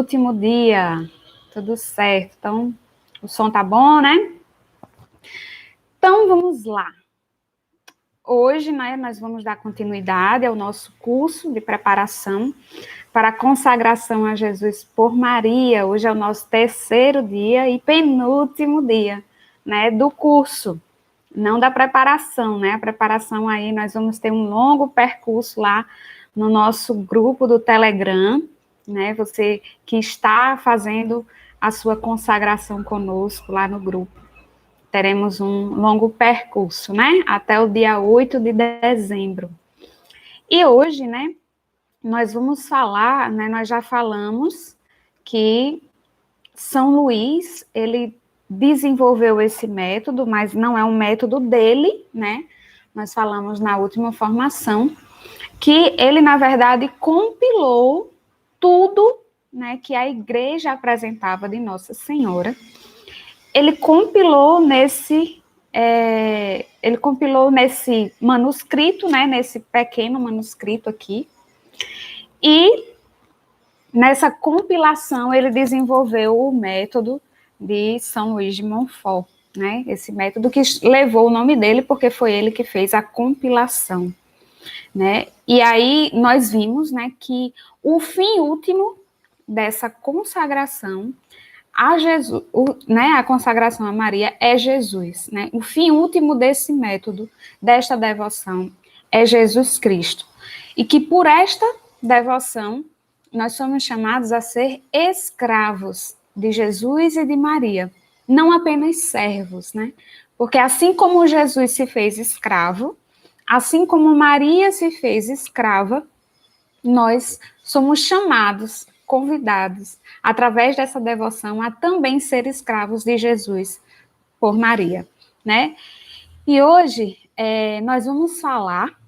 Último dia, tudo certo. Então, o som tá bom, né? Então, vamos lá. Hoje, né, nós vamos dar continuidade ao nosso curso de preparação para a consagração a Jesus por Maria. Hoje é o nosso terceiro dia e penúltimo dia, né, do curso, não da preparação, né? A preparação aí, nós vamos ter um longo percurso lá no nosso grupo do Telegram, né? Você que está fazendo a sua consagração conosco lá no grupo. Teremos um longo percurso, né? Até o dia 8 de dezembro. E hoje, né, nós vamos falar, né, nós já falamos que São Luís, ele desenvolveu esse método, mas não é um método dele, né? Nós falamos na última formação que ele, na verdade, compilou tudo, né, que a igreja apresentava de Nossa Senhora. Ele compilou nesse manuscrito, né, nesse pequeno manuscrito aqui, e nessa compilação ele desenvolveu o método de São Luís de Montfort, né, esse método que levou o nome dele porque foi ele que fez a compilação, né, e aí nós vimos, né, que o fim último dessa consagração a Jesus, né, a consagração a Maria é Jesus, né? O fim último desse método, desta devoção, é Jesus Cristo. E que por esta devoção, nós somos chamados a ser escravos de Jesus e de Maria, não apenas servos, né? Porque assim como Jesus se fez escravo, assim como Maria se fez escrava, nós somos chamados, convidados, através dessa devoção, a também ser escravos de Jesus por Maria, né? E hoje nós vamos falar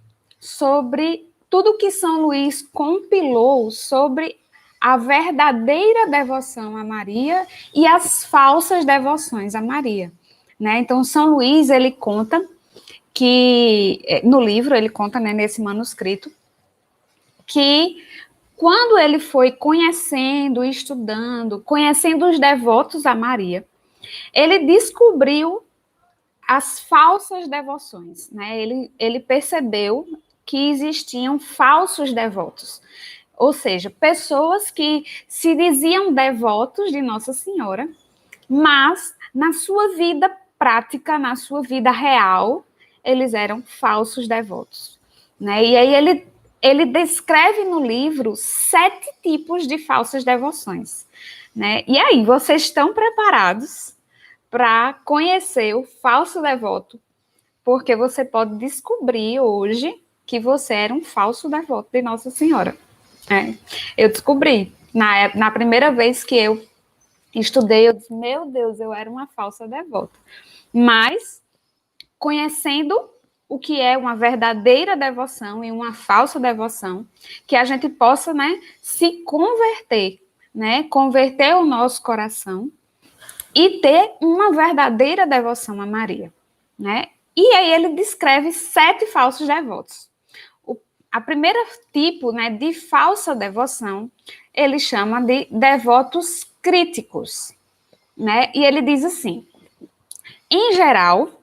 sobre tudo que São Luís compilou sobre a verdadeira devoção a Maria e as falsas devoções a Maria, né? Então, São Luís, ele conta que, no livro, ele conta, né, nesse manuscrito, que quando ele foi conhecendo, estudando, conhecendo os devotos a Maria, ele descobriu as falsas devoções, né? Ele percebeu que existiam falsos devotos, ou seja, pessoas que se diziam devotos de Nossa Senhora, mas na sua vida prática, na sua vida real, eles eram falsos devotos, né? E aí ele descreve no livro 7 tipos de falsas devoções, né? E aí, vocês estão preparados para conhecer o falso devoto? Porque você pode descobrir hoje que você era um falso devoto de Nossa Senhora. Eu descobri, na primeira vez que eu estudei, eu disse, meu Deus, eu era uma falsa devota. Mas, conhecendo o que é uma verdadeira devoção e uma falsa devoção, que a gente possa, né, se converter, né, converter o nosso coração e ter uma verdadeira devoção a Maria, né? E aí ele descreve 7 falsos devotos. A primeira tipo, né, de falsa devoção, ele chama de devotos críticos, né? E ele diz assim: em geral,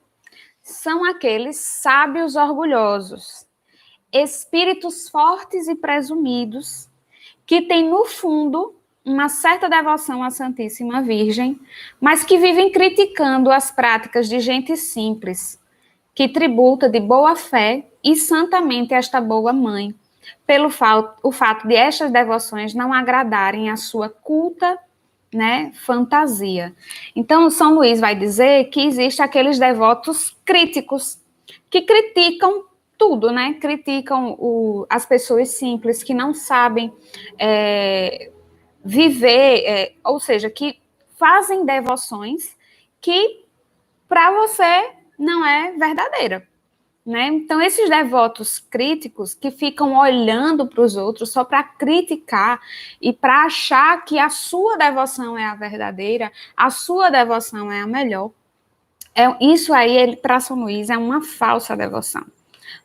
são aqueles sábios orgulhosos, espíritos fortes e presumidos, que têm no fundo uma certa devoção à Santíssima Virgem, mas que vivem criticando as práticas de gente simples, que tributa de boa fé e santamente esta boa mãe, pelo o fato de estas devoções não agradarem a sua culta, né, fantasia. Então, São Luís vai dizer que existe aqueles devotos críticos, que criticam tudo, né? Criticam as pessoas simples, que não sabem viver, ou seja, que fazem devoções que para você não é verdadeira, né? Então, esses devotos críticos que ficam olhando para os outros só para criticar e para achar que a sua devoção é a verdadeira, a sua devoção é a melhor, isso aí, para São Luís, é uma falsa devoção.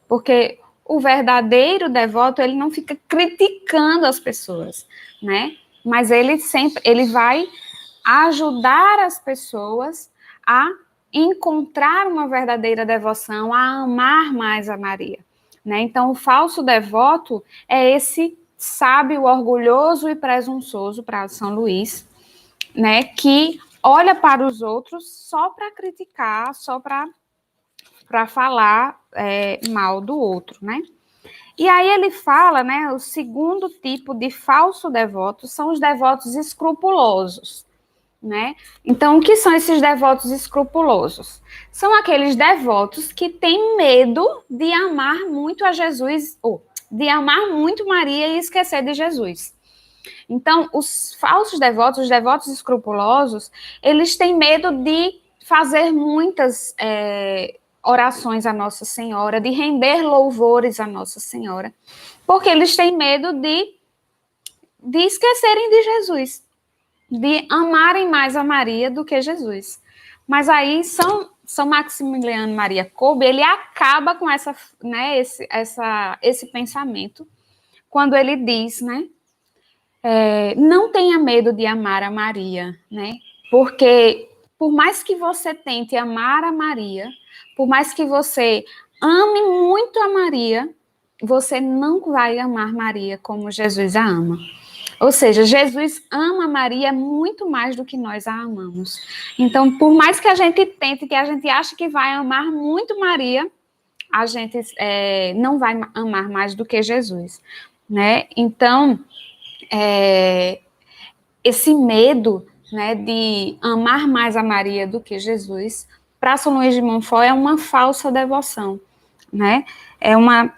Porque o verdadeiro devoto, ele não fica criticando as pessoas, né? mas ele vai ajudar as pessoas a encontrar uma verdadeira devoção, a amar mais a Maria, né? Então, o falso devoto é esse sábio, orgulhoso e presunçoso, para São Luís, né? Que olha para os outros só para criticar, só para falar mal do outro, né? E aí ele fala, né, o segundo tipo de falso devoto são os devotos escrupulosos, né? Então, o que são esses devotos escrupulosos? São aqueles devotos que têm medo de amar muito a Jesus, ou de amar muito Maria e esquecer de Jesus. Então, os falsos devotos, os devotos escrupulosos, eles têm medo de fazer muitas orações à Nossa Senhora, de render louvores à Nossa Senhora, porque eles têm medo de esquecerem de Jesus, de amarem mais a Maria do que Jesus. Mas aí São Maximiliano Maria Kolbe, ele acaba com esse pensamento, quando ele diz, né, não tenha medo de amar a Maria, né, porque por mais que você tente amar a Maria, por mais que você ame muito a Maria, você não vai amar Maria como Jesus a ama. Ou seja, Jesus ama Maria muito mais do que nós a amamos. Então, por mais que a gente tente, que a gente ache que vai amar muito Maria, a gente não vai amar mais do que Jesus, né? Então, esse medo, né, de amar mais a Maria do que Jesus, para São Luís de Montfort é uma falsa devoção, né? É uma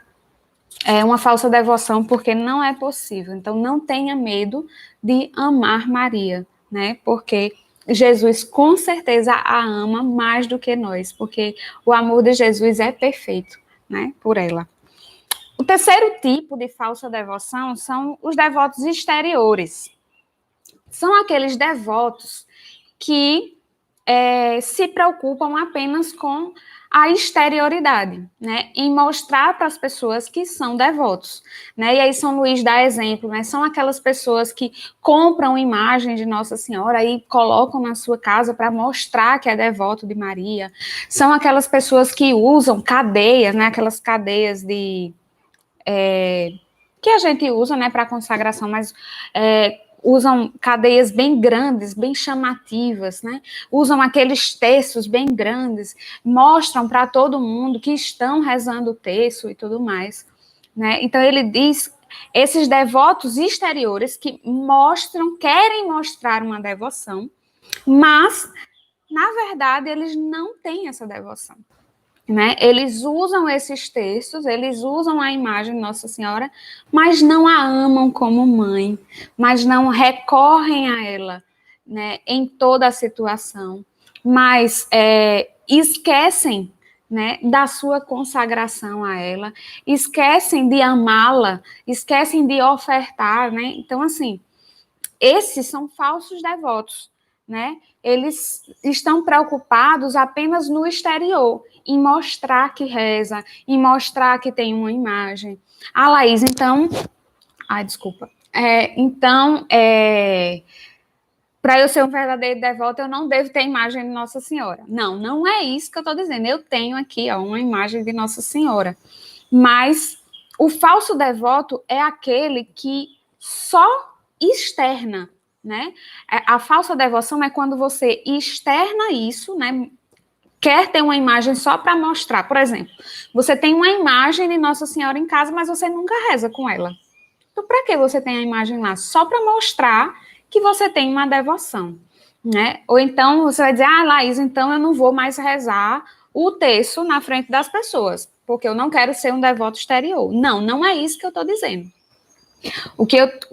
falsa devoção porque não é possível. Então, não tenha medo de amar Maria, né? Porque Jesus com certeza a ama mais do que nós, porque o amor de Jesus é perfeito, né? Por ela. O terceiro tipo de falsa devoção são os devotos exteriores. São aqueles devotos que se preocupam apenas com a exterioridade, né, em mostrar para as pessoas que são devotos, né, e aí São Luís dá exemplo, né, são aquelas pessoas que compram imagem de Nossa Senhora e colocam na sua casa para mostrar que é devoto de Maria, são aquelas pessoas que usam cadeias, né, aquelas cadeias que a gente usa, né, para consagração, mas usam cadeias bem grandes, bem chamativas, né? Usam aqueles terços bem grandes, mostram para todo mundo que estão rezando o terço e tudo mais, né? Então ele diz, esses devotos exteriores que querem mostrar uma devoção, mas, na verdade, eles não têm essa devoção. Né? Eles usam esses textos, eles usam a imagem de Nossa Senhora, mas não a amam como mãe, mas não recorrem a ela, né, em toda a situação, mas esquecem, né, da sua consagração a ela, esquecem de amá-la, esquecem de ofertar, né? Então, assim, esses são falsos devotos, né? Eles estão preocupados apenas no exterior, em mostrar que reza, em mostrar que tem uma imagem. Ah, Laís, então... Ai, desculpa. Para eu ser um verdadeiro devoto, eu não devo ter imagem de Nossa Senhora. Não, não é isso que eu estou dizendo. Eu tenho aqui uma imagem de Nossa Senhora. Mas o falso devoto é aquele que só externa, né? A falsa devoção é quando você externa isso, né? Quer ter uma imagem só para mostrar. Por exemplo, você tem uma imagem de Nossa Senhora em casa, mas você nunca reza com ela. Então, para que você tem a imagem lá? Só para mostrar que você tem uma devoção, né? Ou então você vai dizer, Laís, então eu não vou mais rezar o terço na frente das pessoas, porque eu não quero ser um devoto exterior. Não, não é isso que eu estou dizendo.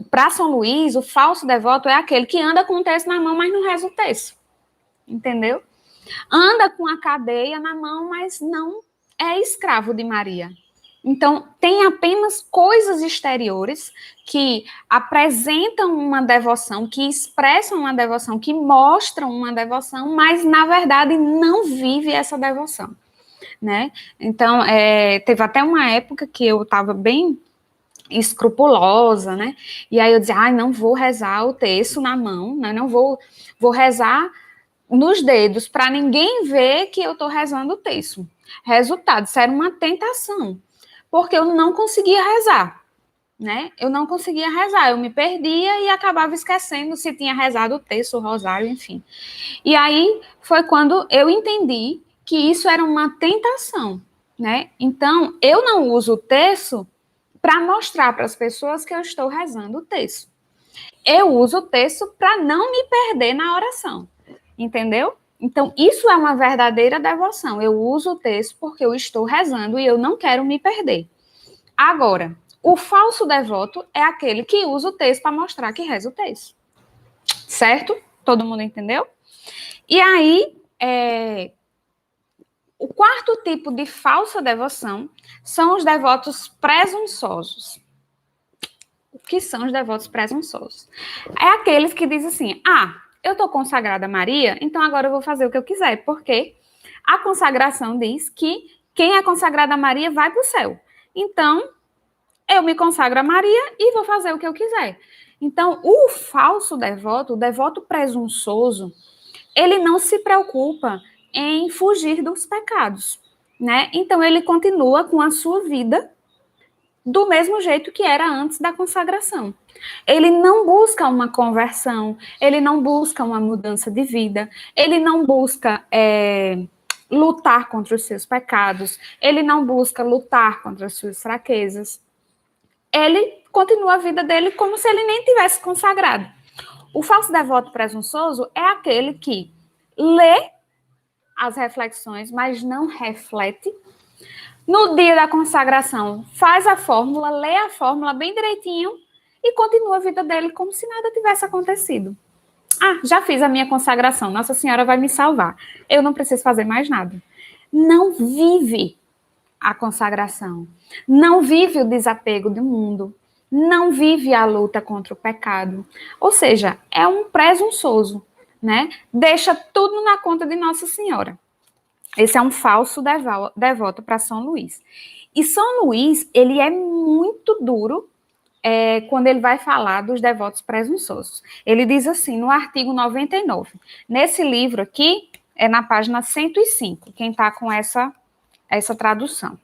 Para São Luís, o falso devoto é aquele que anda com o terço na mão, mas não reza o terço. Entendeu? Anda com a cadeia na mão, mas não é escravo de Maria. Então, tem apenas coisas exteriores que apresentam uma devoção, que expressam uma devoção, que mostram uma devoção, mas, na verdade, não vive essa devoção, né? Então, teve até uma época que eu estava bem escrupulosa, né? E aí eu dizia, não vou rezar o terço na mão, né? Não vou rezar nos dedos, para ninguém ver que eu estou rezando o terço. Resultado, isso era uma tentação, porque eu não conseguia rezar, né? Eu não conseguia rezar, eu me perdia e acabava esquecendo se tinha rezado o terço, o rosário, enfim. E aí foi quando eu entendi que isso era uma tentação, né? Então, eu não uso o terço para mostrar para as pessoas que eu estou rezando o terço. Eu uso o terço para não me perder na oração, entendeu? Então, isso é uma verdadeira devoção. Eu uso o terço porque eu estou rezando e eu não quero me perder. Agora, o falso devoto é aquele que usa o terço para mostrar que reza o terço. Certo? Todo mundo entendeu? E aí, o quarto tipo de falsa devoção são os devotos presunçosos. O que são os devotos presunçosos? É aqueles que dizem assim, eu estou consagrada a Maria, então agora eu vou fazer o que eu quiser, porque a consagração diz que quem é consagrado a Maria vai para o céu. Então, eu me consagro a Maria e vou fazer o que eu quiser. Então, o falso devoto, o devoto presunçoso, ele não se preocupa em fugir dos pecados, né? Então, ele continua com a sua vida do mesmo jeito que era antes da consagração. Ele não busca uma conversão, ele não busca uma mudança de vida, ele não busca lutar contra os seus pecados, ele não busca lutar contra as suas fraquezas. Ele continua a vida dele como se ele nem tivesse consagrado. O falso devoto presunçoso é aquele que lê as reflexões, mas não reflete. No dia da consagração, faz a fórmula, lê a fórmula bem direitinho e continua a vida dele como se nada tivesse acontecido. Já fiz a minha consagração, Nossa Senhora vai me salvar. Eu não preciso fazer mais nada. Não vive a consagração. Não vive o desapego do mundo. Não vive a luta contra o pecado. Ou seja, é um presunçoso, né? Deixa tudo na conta de Nossa Senhora. Esse é um falso devoto para São Luís. E São Luís, ele é muito duro quando ele vai falar dos devotos presunçosos. Ele diz assim, no artigo 99. Nesse livro aqui, é na página 105, quem está com essa tradução.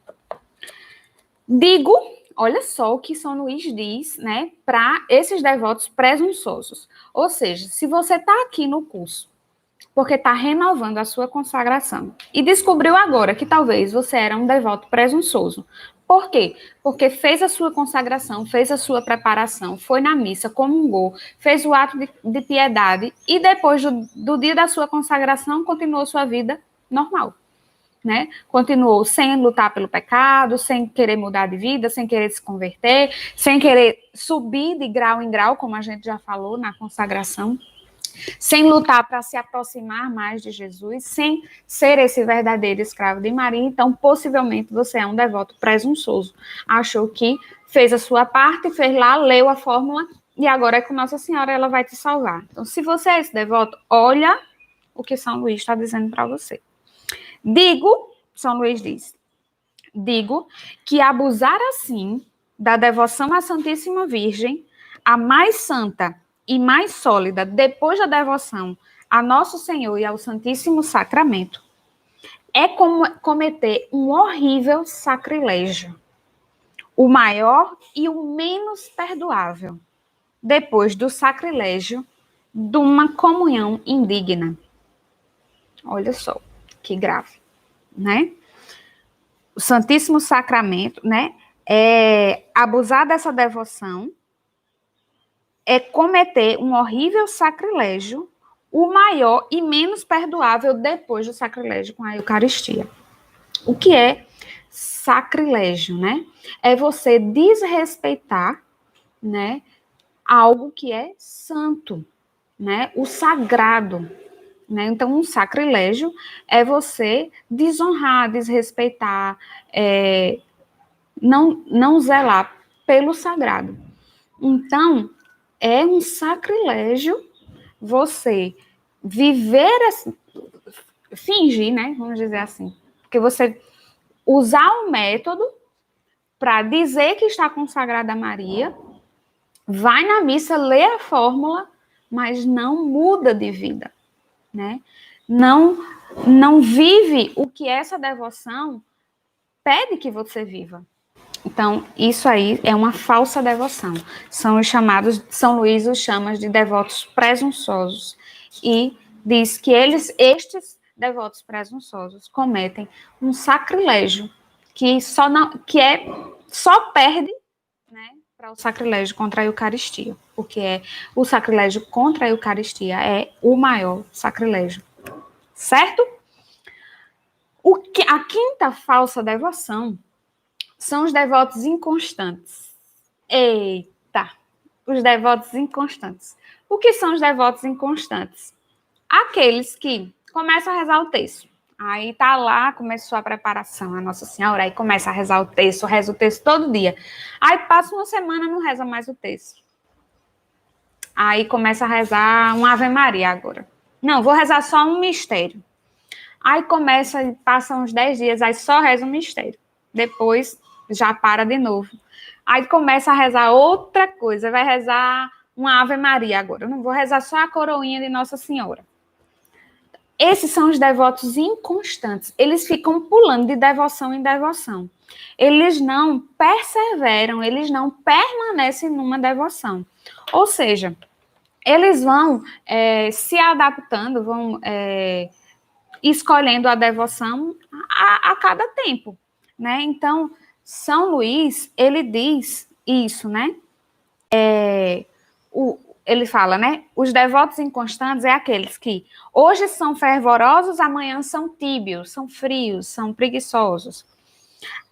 Digo, olha só o que São Luís diz, né, para esses devotos presunçosos. Ou seja, se você está aqui no curso porque está renovando a sua consagração e descobriu agora que talvez você era um devoto presunçoso. Por quê? Porque fez a sua consagração, fez a sua preparação, foi na missa, comungou, fez o ato de piedade e depois do dia da sua consagração continuou sua vida normal. Né? Continuou sem lutar pelo pecado, sem querer mudar de vida, sem querer se converter, sem querer subir de grau em grau, como a gente já falou na consagração, sem lutar para se aproximar mais de Jesus, sem ser esse verdadeiro escravo de Maria. Então, possivelmente, você é um devoto presunçoso. Achou que fez a sua parte, fez lá, leu a fórmula, e agora é com Nossa Senhora, ela vai te salvar. Então, se você é esse devoto, olha o que São Luís está dizendo para você. São Luís diz, digo que abusar assim da devoção à Santíssima Virgem, a mais santa e mais sólida depois da devoção a Nosso Senhor e ao Santíssimo Sacramento, é como cometer um horrível sacrilégio, o maior e o menos perdoável, depois do sacrilégio de uma comunhão indigna. Olha só, que grave. Né? O Santíssimo Sacramento, né? Abusar dessa devoção é cometer um horrível sacrilégio, o maior e menos perdoável depois do sacrilégio com a Eucaristia. O que é sacrilégio, né? É você desrespeitar, né, algo que é santo, né? O sagrado. Né? Então, um sacrilégio é você desonrar, desrespeitar, não zelar pelo sagrado. Então, é um sacrilégio você viver, fingir, né? Vamos dizer assim. Porque você usar um método para dizer que está consagrada a Maria, vai na missa, lê a fórmula, mas não muda de vida, né? Não vive o que essa devoção pede que você viva. Então, isso aí é uma falsa devoção. São os chamados, São Luís os chama de devotos presunçosos e diz que estes devotos presunçosos cometem um sacrilégio só perde, né, para o sacrilégio contra a Eucaristia, porque o sacrilégio contra a Eucaristia é o maior sacrilégio, certo? A quinta falsa devoção são os devotos inconstantes. Eita, os devotos inconstantes. O que são os devotos inconstantes? Aqueles que começam a rezar o texto. Aí tá lá, começou a preparação, a Nossa Senhora, aí começa a rezar o texto, reza o texto todo dia. Aí passa uma semana, não reza mais o texto. Aí começa a rezar uma Ave Maria agora. Não, vou rezar só um mistério. Aí passa uns 10 dias, aí só reza um mistério. Depois já para de novo. Aí começa a rezar outra coisa, vai rezar uma Ave Maria agora. Eu não vou rezar só a coroinha de Nossa Senhora. Esses são os devotos inconstantes. Eles ficam pulando de devoção em devoção. Eles não perseveram, eles não permanecem numa devoção. Ou seja, eles vão se adaptando, vão escolhendo a devoção a cada tempo, né? Então, São Luís, ele diz isso, né? Ele fala, né? Os devotos inconstantes é aqueles que hoje são fervorosos, amanhã são tíbios, são frios, são preguiçosos.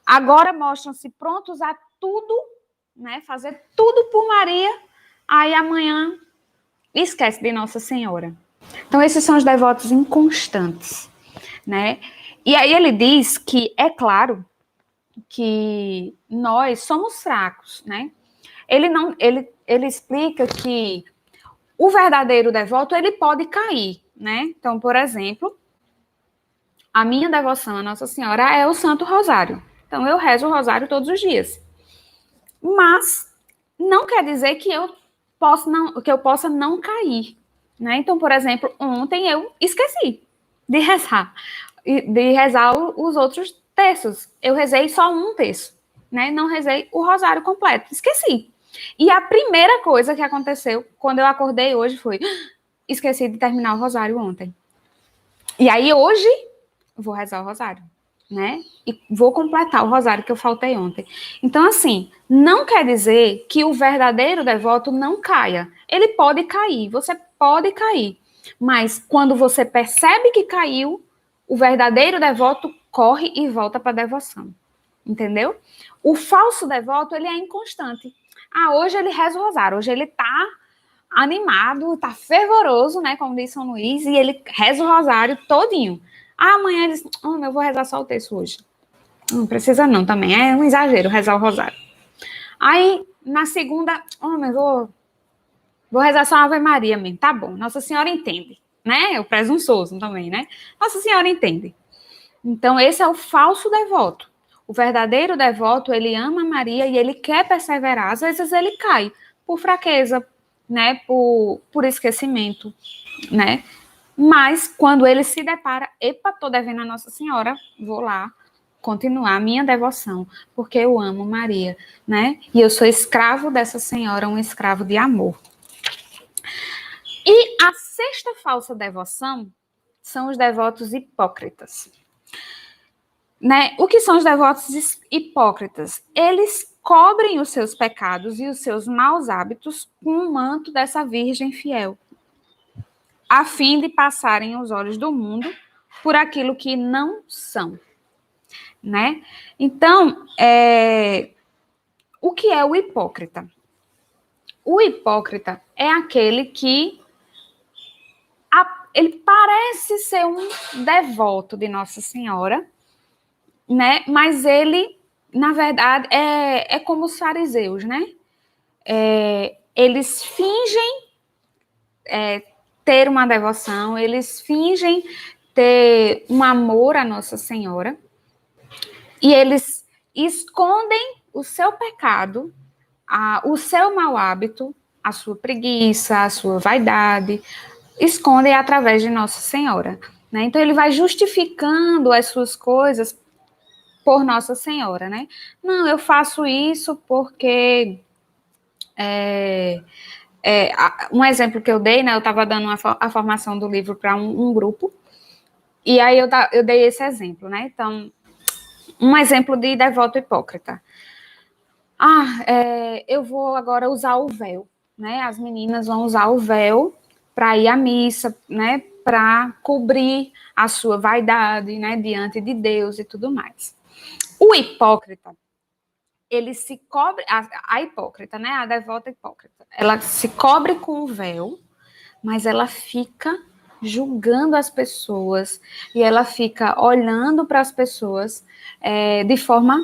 Agora mostram-se prontos a tudo, né? Fazer tudo por Maria, aí amanhã esquece de Nossa Senhora. Então, esses são os devotos inconstantes, né? E aí ele diz que, é claro, que nós somos fracos, né? Ele explica que o verdadeiro devoto, ele pode cair, né? Então, por exemplo, a minha devoção à Nossa Senhora é o Santo Rosário. Então, eu rezo o Rosário todos os dias. Mas não quer dizer que eu possa não cair, né? Então, por exemplo, ontem eu esqueci de rezar os outros terços. Eu rezei só um terço, né? Não rezei o Rosário completo, esqueci. E a primeira coisa que aconteceu quando eu acordei hoje foi: esqueci de terminar o Rosário ontem. E aí hoje vou rezar o Rosário, né? E vou completar o Rosário que eu faltei ontem. Então, assim, não quer dizer que o verdadeiro devoto não caia. Ele pode cair, você pode cair. Mas quando você percebe que caiu, o verdadeiro devoto corre e volta para a devoção. Entendeu? O falso devoto, ele é inconstante. Hoje ele reza o Rosário, hoje ele tá animado, tá fervoroso, né, como diz São Luís, e ele reza o Rosário todinho. Amanhã ele diz, eu vou rezar só o texto hoje. Não precisa não também, é um exagero rezar o Rosário. Aí, na segunda, eu vou rezar só a Ave Maria mesmo, tá bom, Nossa Senhora entende, né, o presunçoso também, né, Nossa Senhora entende. Então, esse é o falso devoto. O verdadeiro devoto, ele ama Maria e ele quer perseverar. Às vezes ele cai por fraqueza, né, por esquecimento, né? Mas quando ele se depara, tô devendo a Nossa Senhora, vou lá continuar a minha devoção, porque eu amo Maria, né? E eu sou escravo dessa senhora, um escravo de amor. E a sexta falsa devoção são os devotos hipócritas. Né? O que são os devotos hipócritas? Eles cobrem os seus pecados e os seus maus hábitos com o manto dessa virgem fiel, a fim de passarem os olhos do mundo por aquilo que não são, né? Então, o que é o hipócrita? O hipócrita é aquele que ele parece ser um devoto de Nossa Senhora, né? Mas ele, na verdade, é como os fariseus, né? Eles fingem ter uma devoção, eles fingem ter um amor à Nossa Senhora e eles escondem o seu pecado, o seu mau hábito, a sua preguiça, a sua vaidade, escondem através de Nossa Senhora, né? Então, ele vai justificando as suas coisas por Nossa Senhora, né? Não, eu faço isso porque... um exemplo que eu dei, né? Eu estava dando a formação do livro para um grupo, e aí eu dei esse exemplo, né? Então, um exemplo de devoto hipócrita. Eu vou agora usar o véu, né? As meninas vão usar o véu para ir à missa, né? Para cobrir a sua vaidade, né? Diante de Deus e tudo mais. O hipócrita, ele se cobre, a hipócrita, né? A devota hipócrita, ela se cobre com o véu, mas ela fica julgando as pessoas e ela fica olhando para as pessoas de forma,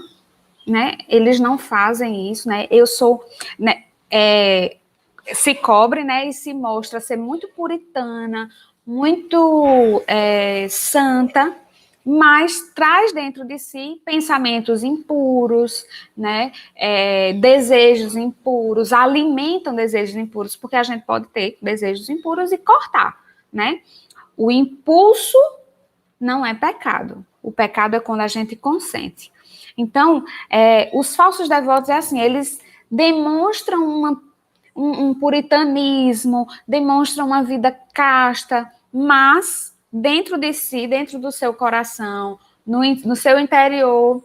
né? Eles não fazem isso, né? Eu sou, né? Se cobre, né? E se mostra ser muito puritana, muito santa, mas traz dentro de si pensamentos impuros, né? Desejos impuros, alimentam desejos impuros, porque a gente pode ter desejos impuros e cortar, né? O impulso não é pecado. O pecado é quando a gente consente. Então, os falsos devotos é assim, eles demonstram um puritanismo, demonstram uma vida casta, mas dentro de si, dentro do seu coração, no seu interior,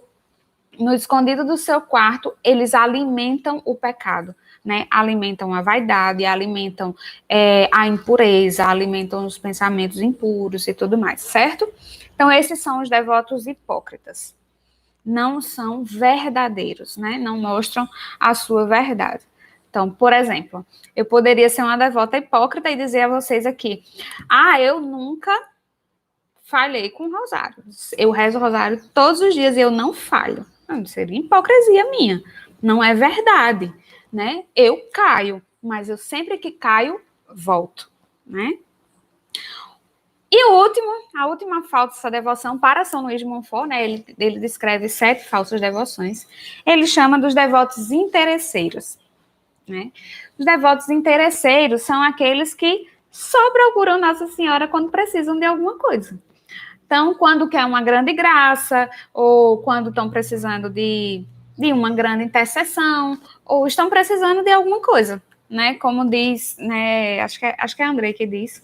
no escondido do seu quarto, eles alimentam o pecado, né? Alimentam a vaidade, alimentam a impureza, alimentam os pensamentos impuros e tudo mais, certo? Então, esses são os devotos hipócritas. Não são verdadeiros, né? Não mostram a sua verdade. Então, por exemplo, eu poderia ser uma devota hipócrita e dizer a vocês aqui: eu nunca falhei com o rosário. Eu rezo o rosário todos os dias e eu não falho. Não, seria hipocrisia minha. Não é verdade, né? Eu caio, mas eu sempre que caio, volto, né? E a última falsa devoção para São Luís de Montfort, né? Ele descreve 7 falsas devoções. Ele chama dos devotos interesseiros, né? Os devotos interesseiros são aqueles que só procuram Nossa Senhora quando precisam de alguma coisa. Então, quando quer uma grande graça, ou quando estão precisando de uma grande intercessão, ou estão precisando de alguma coisa, né? Como diz, né? Acho que é André que diz.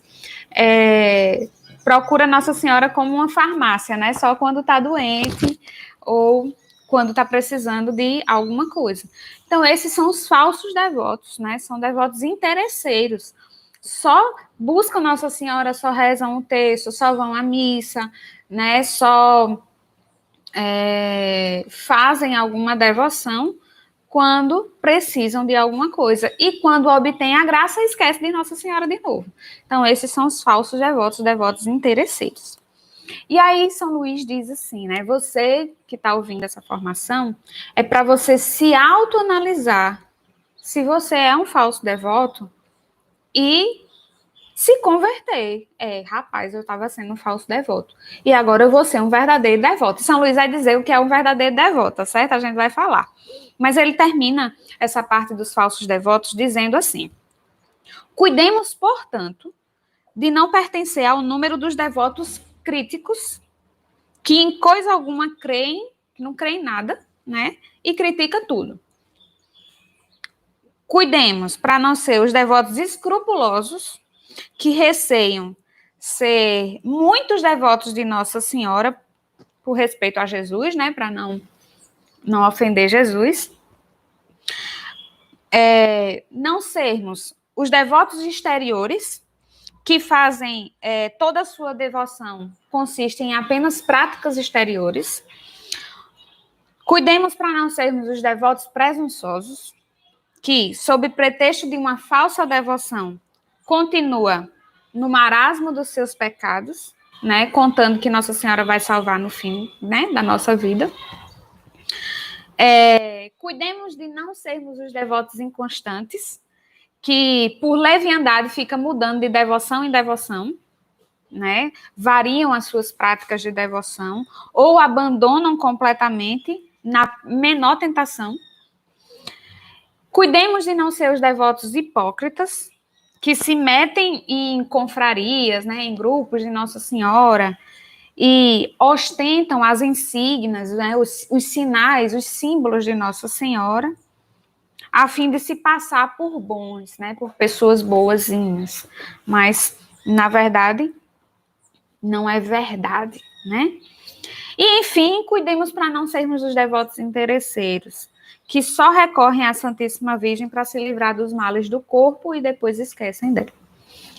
Procura Nossa Senhora como uma farmácia, né? Só quando está doente ou quando está precisando de alguma coisa. Então, esses são os falsos devotos, né? São devotos interesseiros. Só buscam Nossa Senhora, só rezam um texto, só vão à missa, né? Só fazem alguma devoção quando precisam de alguma coisa. E quando obtêm a graça, esquece de Nossa Senhora de novo. Então, esses são os falsos devotos interesseiros. E aí, São Luís diz assim, né? Você que está ouvindo essa formação, é para você se autoanalisar se você é um falso devoto e se converter. Rapaz, eu estava sendo um falso devoto. E agora eu vou ser um verdadeiro devoto. São Luís vai dizer o que é um verdadeiro devoto, tá certo? A gente vai falar. Mas ele termina essa parte dos falsos devotos dizendo assim: cuidemos, portanto, de não pertencer ao número dos devotos críticos, que em coisa alguma creem, que não creem em nada, né? E critica tudo. Cuidemos para não ser os devotos escrupulosos, que receiam ser muitos devotos de Nossa Senhora, por respeito a Jesus, né? Para não ofender Jesus. Não sermos os devotos exteriores, que fazem toda a sua devoção consiste em apenas práticas exteriores. Cuidemos para não sermos os devotos presunçosos, que, sob pretexto de uma falsa devoção, continua no marasmo dos seus pecados, né, contando que Nossa Senhora vai salvar no fim, né, da nossa vida. Cuidemos de não sermos os devotos inconstantes, que por leviandade fica mudando de devoção em devoção, né? Variam as suas práticas de devoção ou abandonam completamente na menor tentação. Cuidemos de não ser os devotos hipócritas, que se metem em confrarias, né, em grupos de Nossa Senhora, e ostentam as insígnias, né, os sinais, os símbolos de Nossa Senhora, a fim de se passar por bons, né, por pessoas boazinhas. Mas, na verdade, não é verdade, né? E, enfim, cuidemos para não sermos os devotos interesseiros, que só recorrem à Santíssima Virgem para se livrar dos males do corpo e depois esquecem dela.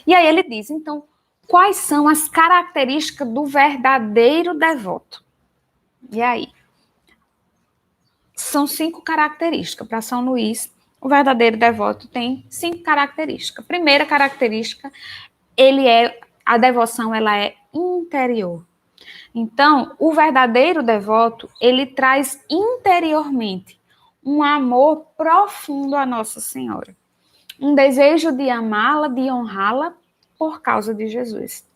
E aí ele diz, então, quais são as características do verdadeiro devoto? E aí? São 5 características. Para São Luís, o verdadeiro devoto tem 5 características. Primeira característica, a devoção ela é interior. Então, o verdadeiro devoto, ele traz interiormente um amor profundo a Nossa Senhora. Um desejo de amá-la, de honrá-la por causa de Jesus.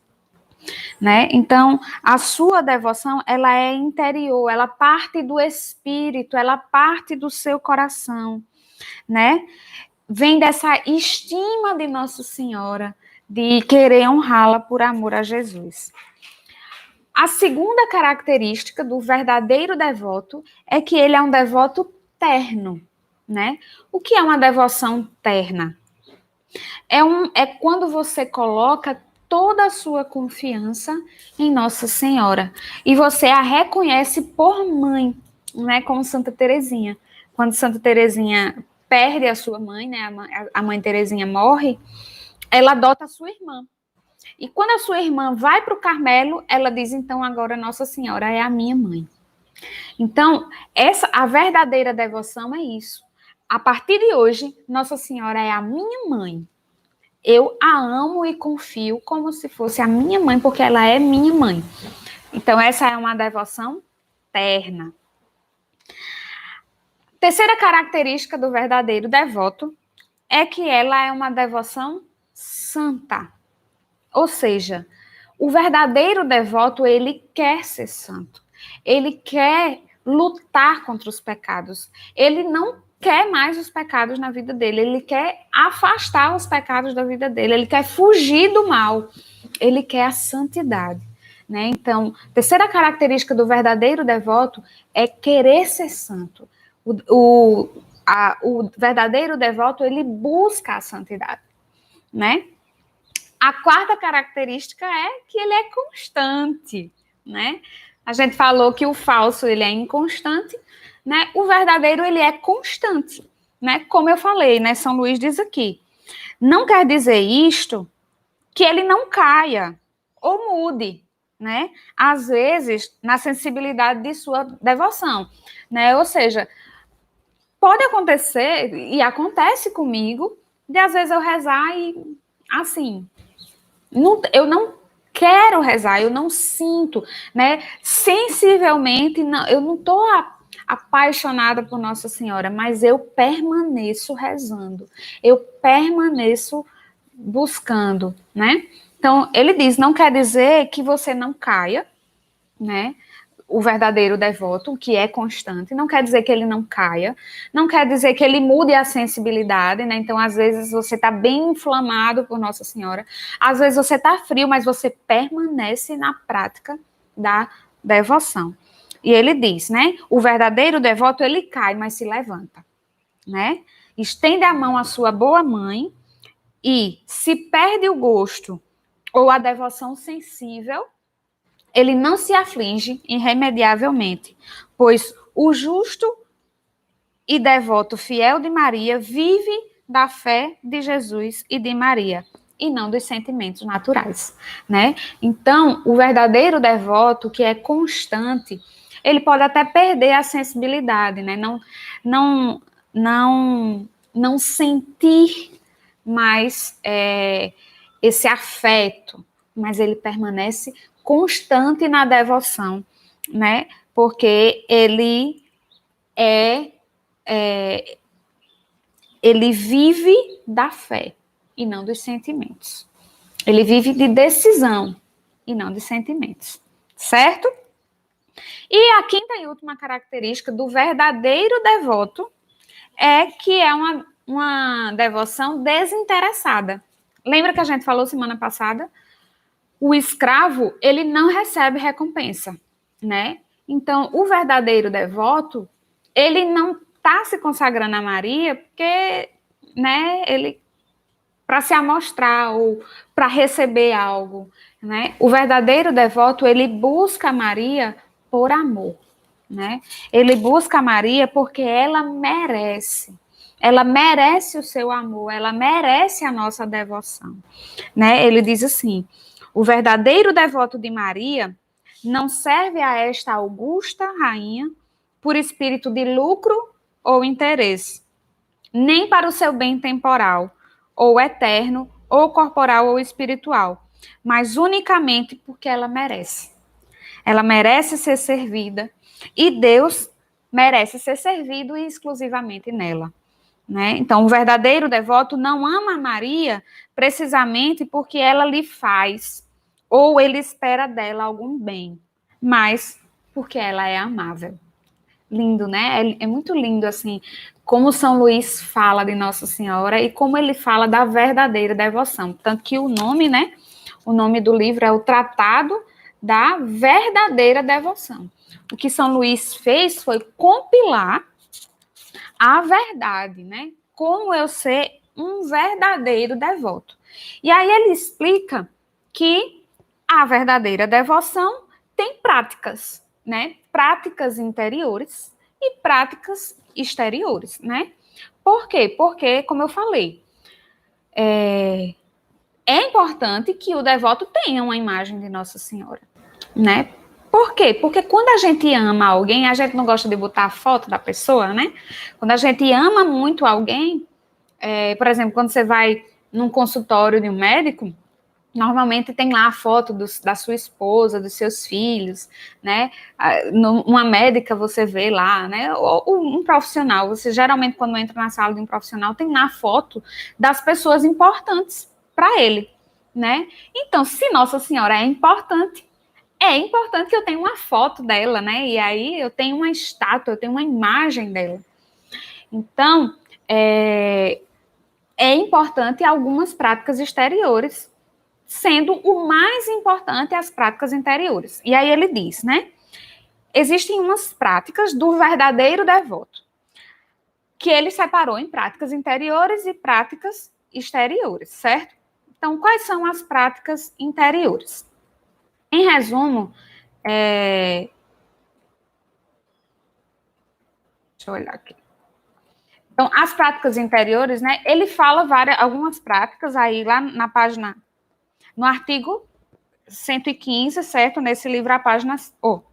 Né? Então, a sua devoção, ela é interior, ela parte do espírito, ela parte do seu coração, né? Vem dessa estima de Nossa Senhora, de querer honrá-la por amor a Jesus. A segunda característica do verdadeiro devoto é que ele é um devoto terno, né? O que é uma devoção terna? É quando você coloca toda a sua confiança em Nossa Senhora e você a reconhece por mãe, né? Como Santa Teresinha. Quando Santa Teresinha perde a sua mãe, né? A mãe Teresinha morre, ela adota a sua irmã. E quando a sua irmã vai para o Carmelo, ela diz, então, agora Nossa Senhora é a minha mãe. Então, a verdadeira devoção é isso. A partir de hoje, Nossa Senhora é a minha mãe. Eu a amo e confio como se fosse a minha mãe, porque ela é minha mãe. Então, essa é uma devoção terna. Terceira característica do verdadeiro devoto é que ela é uma devoção santa. Ou seja, o verdadeiro devoto, ele quer ser santo. Ele quer lutar contra os pecados. Ele não quer mais os pecados na vida dele. Ele quer afastar os pecados da vida dele. Ele quer fugir do mal. Ele quer a santidade. Né? Então, a terceira característica do verdadeiro devoto é querer ser santo. O verdadeiro devoto, ele busca a santidade. Né? A quarta característica é que ele é constante, né? A gente falou que o falso, ele é inconstante, né? O verdadeiro, ele é constante, né? Como eu falei, né? São Luís diz aqui, não quer dizer isto que ele não caia ou mude, né? Às vezes, na sensibilidade de sua devoção, né? Ou seja, pode acontecer, e acontece comigo, de às vezes eu rezar e, assim, eu não quero rezar, eu não sinto, né? Sensivelmente, não, eu não estou apaixonada por Nossa Senhora, mas eu permaneço rezando, eu permaneço buscando, né? Então, ele diz, não quer dizer que você não caia, né? O verdadeiro devoto, que é constante, não quer dizer que ele não caia, não quer dizer que ele mude a sensibilidade, né? Então, às vezes, você está bem inflamado por Nossa Senhora, às vezes você está frio, mas você permanece na prática da devoção. E ele diz, né? O verdadeiro devoto, ele cai, mas se levanta, né? Estende a mão à sua boa mãe e, se perde o gosto ou a devoção sensível, ele não se aflige irremediavelmente, pois o justo e devoto fiel de Maria vive da fé de Jesus e de Maria, e não dos sentimentos naturais, né? Então, o verdadeiro devoto, que é constante, ele pode até perder a sensibilidade, né? Não sentir mais esse afeto, mas ele permanece constante na devoção, né? Porque ele ele vive da fé e não dos sentimentos. Ele vive de decisão e não de sentimentos, certo? E a quinta e última característica do verdadeiro devoto é que é uma devoção desinteressada. Lembra que a gente falou semana passada? O escravo, ele não recebe recompensa, né? Então, o verdadeiro devoto, ele não está se consagrando a Maria porque, né, ele para se amostrar ou para receber algo, né? O verdadeiro devoto, ele busca Maria por amor, né? Ele busca Maria porque ela merece. Ela merece o seu amor, ela merece a nossa devoção, né? Ele diz assim: o verdadeiro devoto de Maria não serve a esta augusta rainha por espírito de lucro ou interesse, nem para o seu bem temporal, ou eterno, ou corporal ou espiritual, mas unicamente porque ela merece. Ela merece ser servida e Deus merece ser servido exclusivamente nela. Né? Então, o verdadeiro devoto não ama Maria precisamente porque ela lhe faz ou ele espera dela algum bem, mas porque ela é amável. Lindo, né? É muito lindo, assim, como São Luís fala de Nossa Senhora e como ele fala da verdadeira devoção. Tanto que o nome, né? O nome do livro é o Tratado da Verdadeira Devoção. O que São Luís fez foi compilar a verdade, né? Como eu ser um verdadeiro devoto. E aí ele explica que a verdadeira devoção tem práticas, né? Práticas interiores e práticas exteriores, né? Por quê? Porque, como eu falei, é importante que o devoto tenha uma imagem de Nossa Senhora, né? Por quê? Porque quando a gente ama alguém, a gente não gosta de botar a foto da pessoa, né? Quando a gente ama muito alguém, por exemplo, quando você vai num consultório de um médico, normalmente tem lá a foto da sua esposa, dos seus filhos, né? Uma médica você vê lá, né? Ou um profissional, você geralmente quando entra na sala de um profissional tem lá a foto das pessoas importantes para ele, né? Então, se Nossa Senhora é importante que eu tenha uma foto dela, né? E aí eu tenho uma estátua, eu tenho uma imagem dela. Então, é importante algumas práticas exteriores, sendo o mais importante as práticas interiores. E aí ele diz, né? Existem umas práticas do verdadeiro devoto, que ele separou em práticas interiores e práticas exteriores, certo? Então, quais são as práticas interiores? Em resumo, deixa eu olhar aqui. Então, as práticas interiores, né? Ele fala algumas práticas aí lá na página, no artigo 115, certo? Nesse livro, a página. O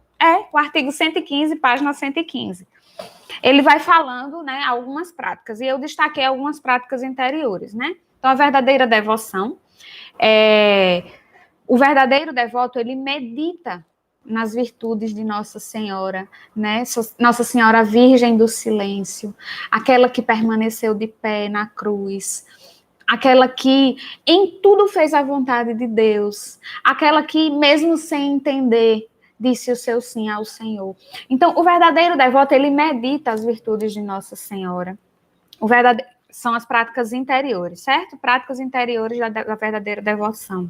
artigo 115, página 115. Ele vai falando, né, algumas práticas, e eu destaquei algumas práticas interiores, né? Então, a verdadeira devoção, o verdadeiro devoto, ele medita nas virtudes de Nossa Senhora, né? Nossa Senhora Virgem do Silêncio, aquela que permaneceu de pé na cruz, aquela que em tudo fez a vontade de Deus, aquela que, mesmo sem entender, disse o seu sim ao Senhor. Então, o verdadeiro devoto, ele medita as virtudes de Nossa Senhora. São as práticas interiores, certo? Práticas interiores da verdadeira devoção.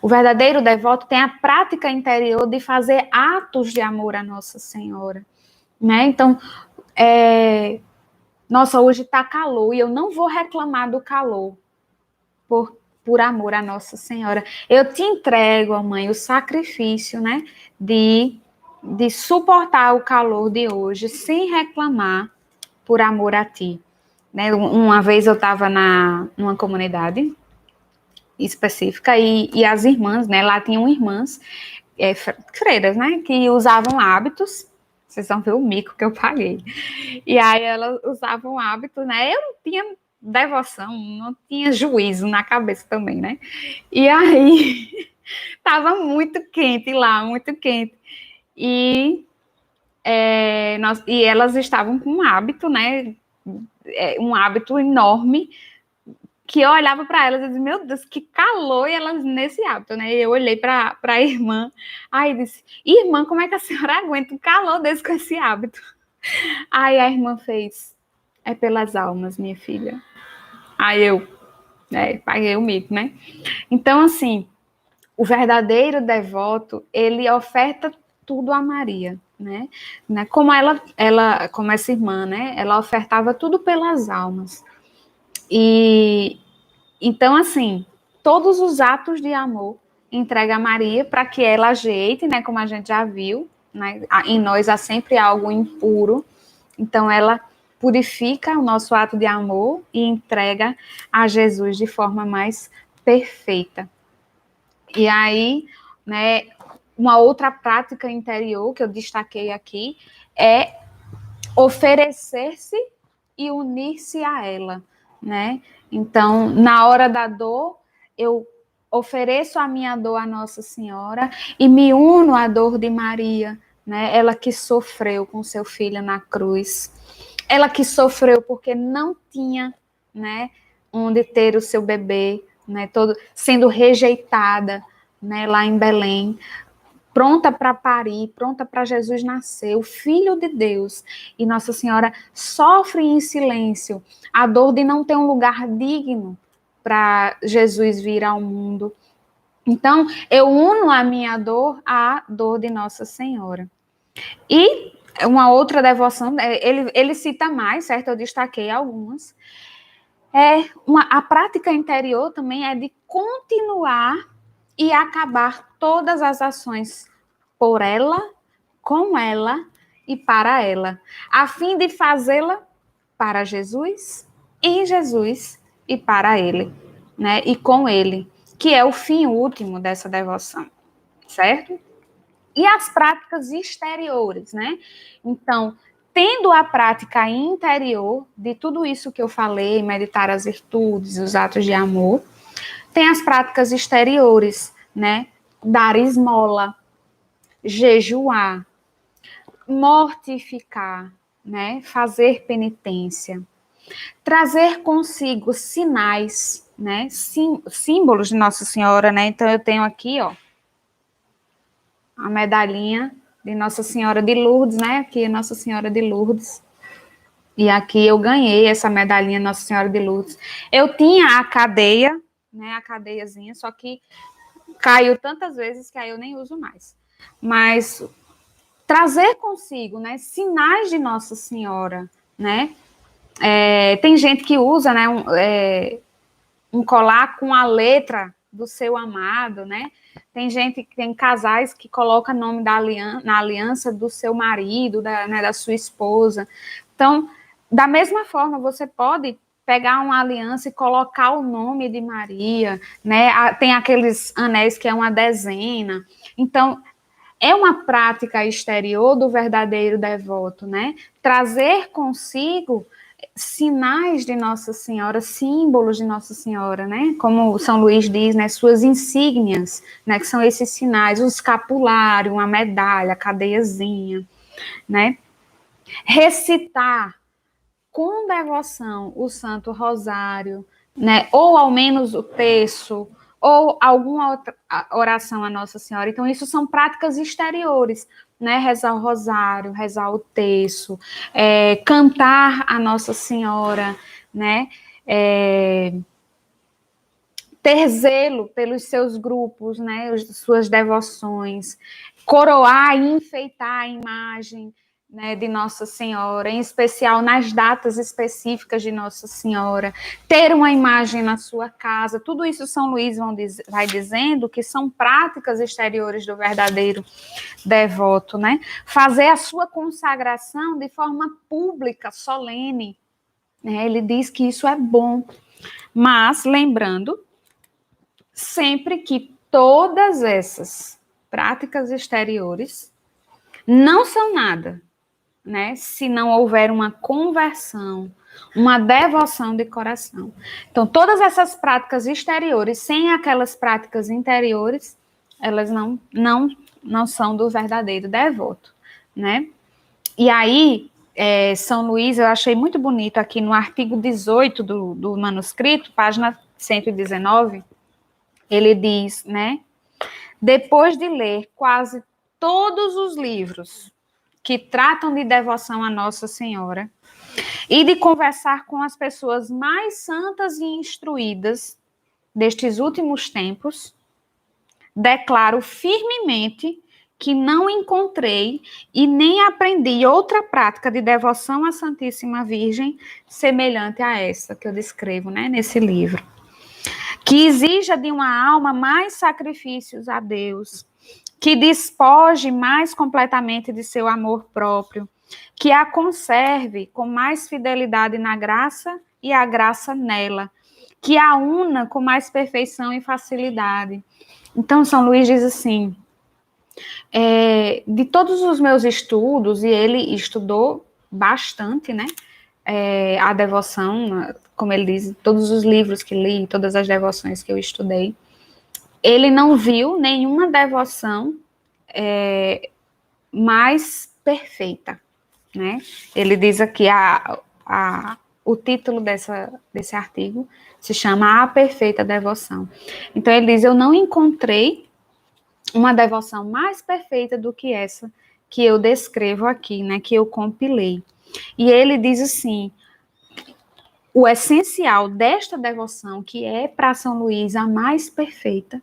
O verdadeiro devoto tem a prática interior de fazer atos de amor a Nossa Senhora, né? Então, nossa, hoje está calor e eu não vou reclamar do calor por amor a Nossa Senhora. Eu te entrego, ó mãe, o sacrifício, né, de suportar o calor de hoje sem reclamar por amor a ti. Né? Uma vez eu estava numa comunidade específica e as irmãs, né, lá tinham irmãs, freiras, né, que usavam hábitos. Vocês vão ver o mico que eu paguei. E aí elas usavam hábitos, né? Eu não tinha devoção, não tinha juízo na cabeça também, né? E aí tava muito quente lá, muito quente. E elas estavam com um hábito, né? Um hábito enorme que eu olhava para elas e dizia, meu Deus, que calor, e elas nesse hábito, né? E eu olhei para a irmã, aí disse, irmã, como é que a senhora aguenta um calor desse com esse hábito? Aí a irmã fez, é pelas almas, minha filha. Aí eu, paguei o mico, né? Então, assim, o verdadeiro devoto, ele oferta tudo a Maria, né? Como como essa irmã, né? Ela ofertava tudo pelas almas. E então, assim, todos os atos de amor entrega a Maria para que ela ajeite, né? Como a gente já viu, né? Em nós há sempre algo impuro. Então, ela purifica o nosso ato de amor e entrega a Jesus de forma mais perfeita. E aí, né, uma outra prática interior que eu destaquei aqui é oferecer-se e unir-se a ela, né? Então, na hora da dor, eu ofereço a minha dor à Nossa Senhora e me uno à dor de Maria, né? Ela que sofreu com seu filho na cruz. Ela que sofreu porque não tinha, né, onde ter o seu bebê, né, todo sendo rejeitada, né, lá em Belém, pronta para parir, pronta para Jesus nascer, o Filho de Deus. E Nossa Senhora sofre em silêncio a dor de não ter um lugar digno para Jesus vir ao mundo. Então, eu uno a minha dor à dor de Nossa Senhora. E uma outra devoção, ele cita mais, certo? Eu destaquei algumas. A prática interior também é de continuar e acabar todas as ações por ela, com ela e para ela, a fim de fazê-la para Jesus, em Jesus e para ele, né? E com ele, que é o fim último dessa devoção, certo? E as práticas exteriores, né? Então, tendo a prática interior de tudo isso que eu falei, meditar as virtudes, os atos de amor, tem as práticas exteriores, né? Dar esmola, jejuar, mortificar, né? Fazer penitência, trazer consigo sinais, né? Símbolos de Nossa Senhora, né? Então eu tenho aqui, ó, a medalhinha de Nossa Senhora de Lourdes, né? Aqui é Nossa Senhora de Lourdes. E aqui eu ganhei essa medalhinha Nossa Senhora de Lourdes. Eu tinha a cadeia, né? A cadeiazinha, só que caiu tantas vezes que aí eu nem uso mais. Mas trazer consigo, né? Sinais de Nossa Senhora, né? Tem gente que usa, né? Um colar com a letra do seu amado, né? Tem casais que colocam o nome na aliança do seu marido, da sua esposa. Então, da mesma forma, você pode pegar uma aliança e colocar o nome de Maria, né? Tem aqueles anéis que é uma dezena. Então, é uma prática exterior do verdadeiro devoto, né? Trazer consigo sinais de Nossa Senhora, símbolos de Nossa Senhora, né? Como São Luís diz, né? Suas insígnias, né? Que são esses sinais, o escapulário, uma medalha, a cadeiazinha, né? Recitar com devoção o Santo Rosário, né? Ou ao menos o terço, ou alguma outra oração a Nossa Senhora. Então, isso são práticas exteriores, né? Rezar o rosário, rezar o terço, cantar a Nossa Senhora, né? Ter zelo pelos seus grupos, né? Suas devoções, coroar e enfeitar a imagem, né, de Nossa Senhora, em especial nas datas específicas de Nossa Senhora, ter uma imagem na sua casa, tudo isso São Luís vai dizendo que são práticas exteriores do verdadeiro devoto, né? Fazer a sua consagração de forma pública, solene, né? Ele diz que isso é bom, mas lembrando sempre que todas essas práticas exteriores não são nada, né? Se não houver uma conversão, uma devoção de coração. Então, todas essas práticas exteriores, sem aquelas práticas interiores, elas não são do verdadeiro devoto, né? E aí, São Luís, eu achei muito bonito aqui no artigo 18 do manuscrito, página 119, ele diz, né? Depois de ler quase todos os livros que tratam de devoção a Nossa Senhora e de conversar com as pessoas mais santas e instruídas destes últimos tempos, declaro firmemente que não encontrei e nem aprendi outra prática de devoção à Santíssima Virgem semelhante a essa que eu descrevo, né, nesse livro. Que exija de uma alma mais sacrifícios a Deus, que despoje mais completamente de seu amor próprio, que a conserve com mais fidelidade na graça e a graça nela, que a una com mais perfeição e facilidade. Então, São Luís diz assim, de todos os meus estudos, e ele estudou bastante, né, a devoção, como ele diz, todos os livros que li, todas as devoções que eu estudei, ele não viu nenhuma devoção mais perfeita, né? Ele diz aqui, o título desse artigo se chama A Perfeita Devoção. Então ele diz, eu não encontrei uma devoção mais perfeita do que essa que eu descrevo aqui, né, que eu compilei. E ele diz assim, o essencial desta devoção, que é para São Luís a mais perfeita,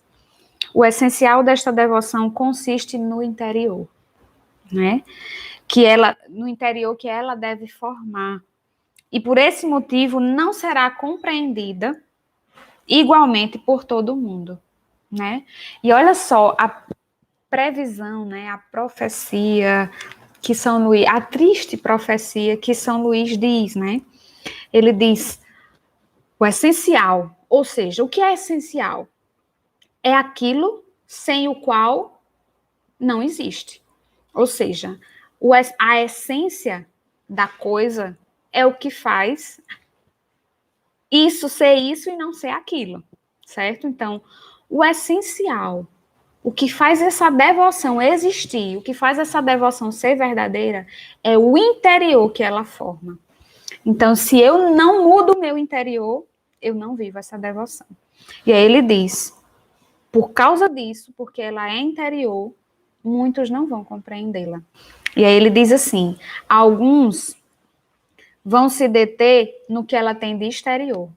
o essencial desta devoção consiste no interior, né? No interior que ela deve formar. E por esse motivo não será compreendida igualmente por todo mundo, né? E olha só, a previsão, né, a profecia que São Luís, a triste profecia que São Luís diz, né? Ele diz o essencial, ou seja, o que é essencial? É aquilo sem o qual não existe. Ou seja, a essência da coisa é o que faz isso ser isso e não ser aquilo, certo? Então, o essencial, o que faz essa devoção existir, o que faz essa devoção ser verdadeira, é o interior que ela forma. Então, se eu não mudo o meu interior, eu não vivo essa devoção. E aí ele diz, por causa disso, porque ela é interior, muitos não vão compreendê-la. E aí ele diz assim, alguns vão se deter no que ela tem de exterior,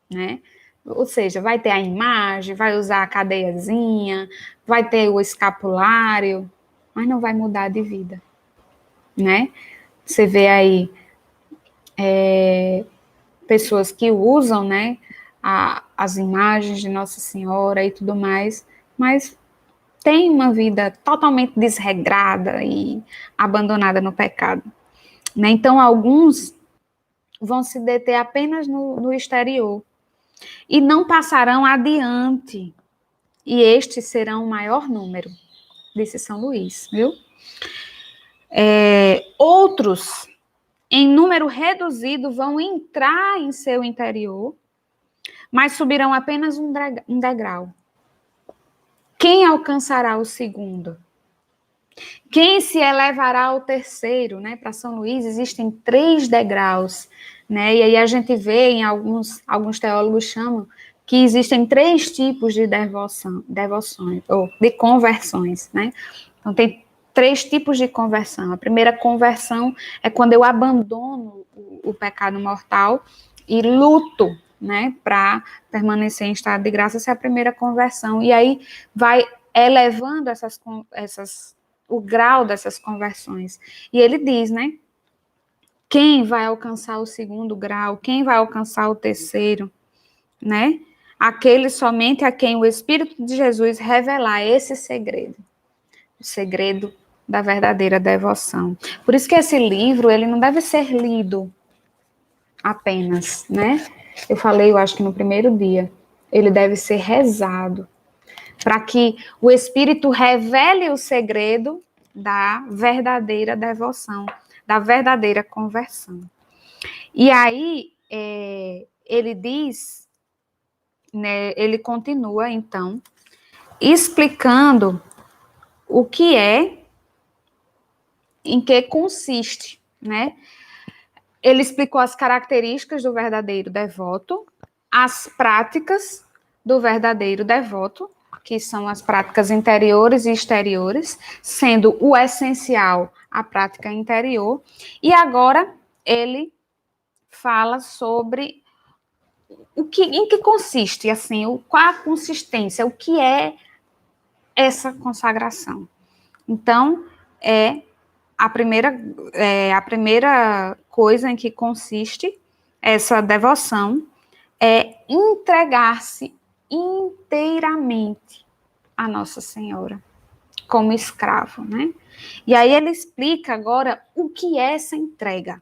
né? Ou seja, vai ter a imagem, vai usar a cadeiazinha, vai ter o escapulário, mas não vai mudar de vida, né? Você vê aí pessoas que usam, né, as imagens de Nossa Senhora e tudo mais, mas tem uma vida totalmente desregrada e abandonada no pecado, né? Então, alguns vão se deter apenas no exterior e não passarão adiante, e estes serão o maior número, disse São Luís, viu? Outros, em número reduzido, vão entrar em seu interior, mas subirão apenas um degrau. Quem alcançará o segundo? Quem se elevará ao terceiro, né? Para São Luís existem 3 degraus, né? E aí a gente vê em alguns teólogos chamam que existem 3 tipos de devoções, ou de conversões, né? Então tem 3 tipos de conversão. A primeira conversão é quando eu abandono o pecado mortal e luto, né, para permanecer em estado de graça. Essa é a primeira conversão. E aí vai elevando o grau dessas conversões. E ele diz, né? Quem vai alcançar o segundo grau? Quem vai alcançar o terceiro? Né? Aquele somente a quem o Espírito de Jesus revelar esse segredo. O segredo da verdadeira devoção. Por isso que esse livro, ele não deve ser lido apenas, né? Eu falei, eu acho que no primeiro dia, ele deve ser rezado, para que o Espírito revele o segredo da verdadeira devoção, da verdadeira conversão. E aí, ele diz, né, ele continua, então, explicando o que é em que consiste, né? Ele explicou as características do verdadeiro devoto, as práticas do verdadeiro devoto, que são as práticas interiores e exteriores, sendo o essencial a prática interior. E agora ele fala sobre em que consiste, assim, qual a consistência, o que é essa consagração. Então, a primeira coisa em que consiste essa devoção é entregar-se inteiramente a Nossa Senhora, como escravo, né? E aí ele explica agora o que é essa entrega.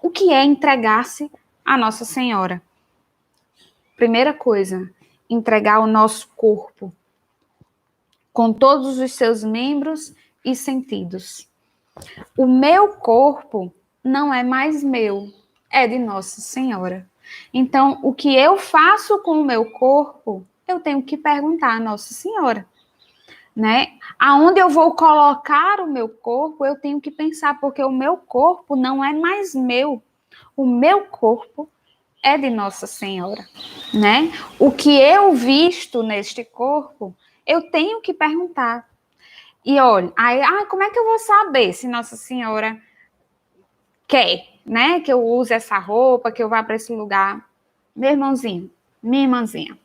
O que é entregar-se a Nossa Senhora? Primeira coisa, entregar o nosso corpo com todos os seus membros e sentidos. O meu corpo não é mais meu, é de Nossa Senhora. Então, o que eu faço com o meu corpo, eu tenho que perguntar a Nossa Senhora, né? Aonde eu vou colocar o meu corpo, eu tenho que pensar, porque o meu corpo não é mais meu. O meu corpo é de Nossa Senhora, né? O que eu visto neste corpo, eu tenho que perguntar. E olha, como é que eu vou saber se Nossa Senhora quer, né, que eu use essa roupa, que eu vá para esse lugar? Meu irmãozinho, minha irmãzinha,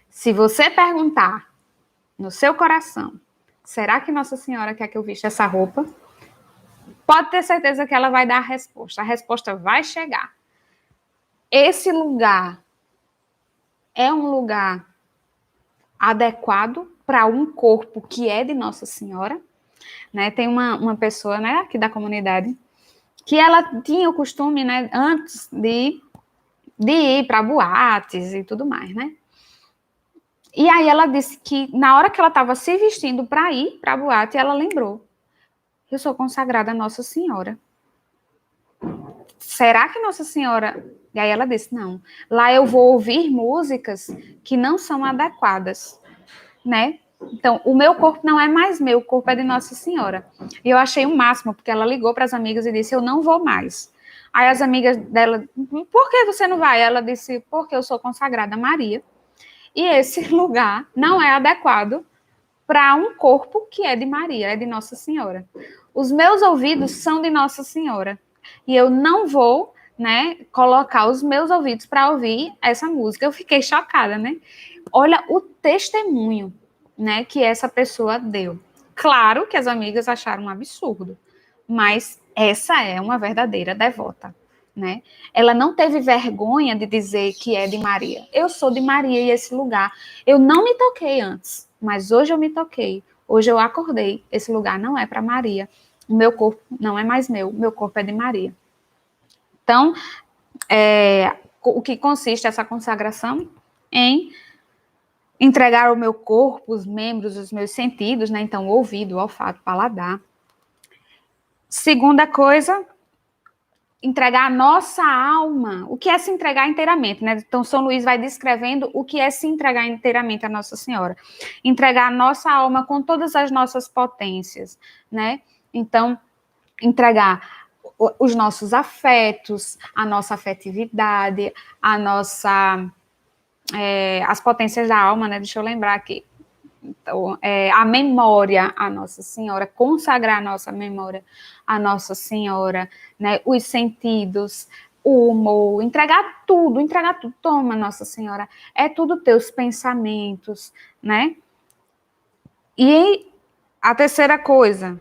se você perguntar no seu coração, será que Nossa Senhora quer que eu vista essa roupa? Pode ter certeza que ela vai dar a resposta vai chegar. Esse lugar é um lugar adequado para um corpo que é de Nossa Senhora, né? Tem uma pessoa, né, aqui da comunidade, que ela tinha o costume, né, antes de ir para boates e tudo mais, né? E aí ela disse que na hora que ela estava se vestindo para ir para a boate, ela lembrou: eu sou consagrada a Nossa Senhora. Será que Nossa Senhora... E aí ela disse: não, lá eu vou ouvir músicas que não são adequadas, né? Então, o meu corpo não é mais meu, o corpo é de Nossa Senhora. E eu achei o máximo, porque ela ligou para as amigas e disse: eu não vou mais. Aí as amigas dela: por que você não vai? Ela disse: porque eu sou consagrada a Maria. E esse lugar não é adequado para um corpo que é de Maria, é de Nossa Senhora. Os meus ouvidos são de Nossa Senhora. E eu não vou, né, colocar os meus ouvidos para ouvir essa música. Eu fiquei chocada, né? Olha o testemunho, né, que essa pessoa deu. Claro que as amigas acharam um absurdo, mas essa é uma verdadeira devota, né? Ela não teve vergonha de dizer que é de Maria. Eu sou de Maria e esse lugar, eu não me toquei antes, mas hoje eu me toquei. Hoje eu acordei, esse lugar não é para Maria. O meu corpo não é mais meu corpo é de Maria. Então, o que consiste essa consagração? Em entregar o meu corpo, os membros, os meus sentidos, né? Então, ouvido, olfato, paladar. Segunda coisa, entregar a nossa alma. O que é se entregar inteiramente, né? Então, São Luís vai descrevendo o que é se entregar inteiramente a Nossa Senhora. Entregar a nossa alma com todas as nossas potências, né? Então, entregar os nossos afetos, a nossa afetividade, as potências da alma, né? Deixa eu lembrar aqui. Então, a memória à Nossa Senhora, consagrar a nossa memória à Nossa Senhora, né? Os sentidos, o humor, entregar tudo. Toma, Nossa Senhora, é tudo teus pensamentos, né? E a terceira coisa,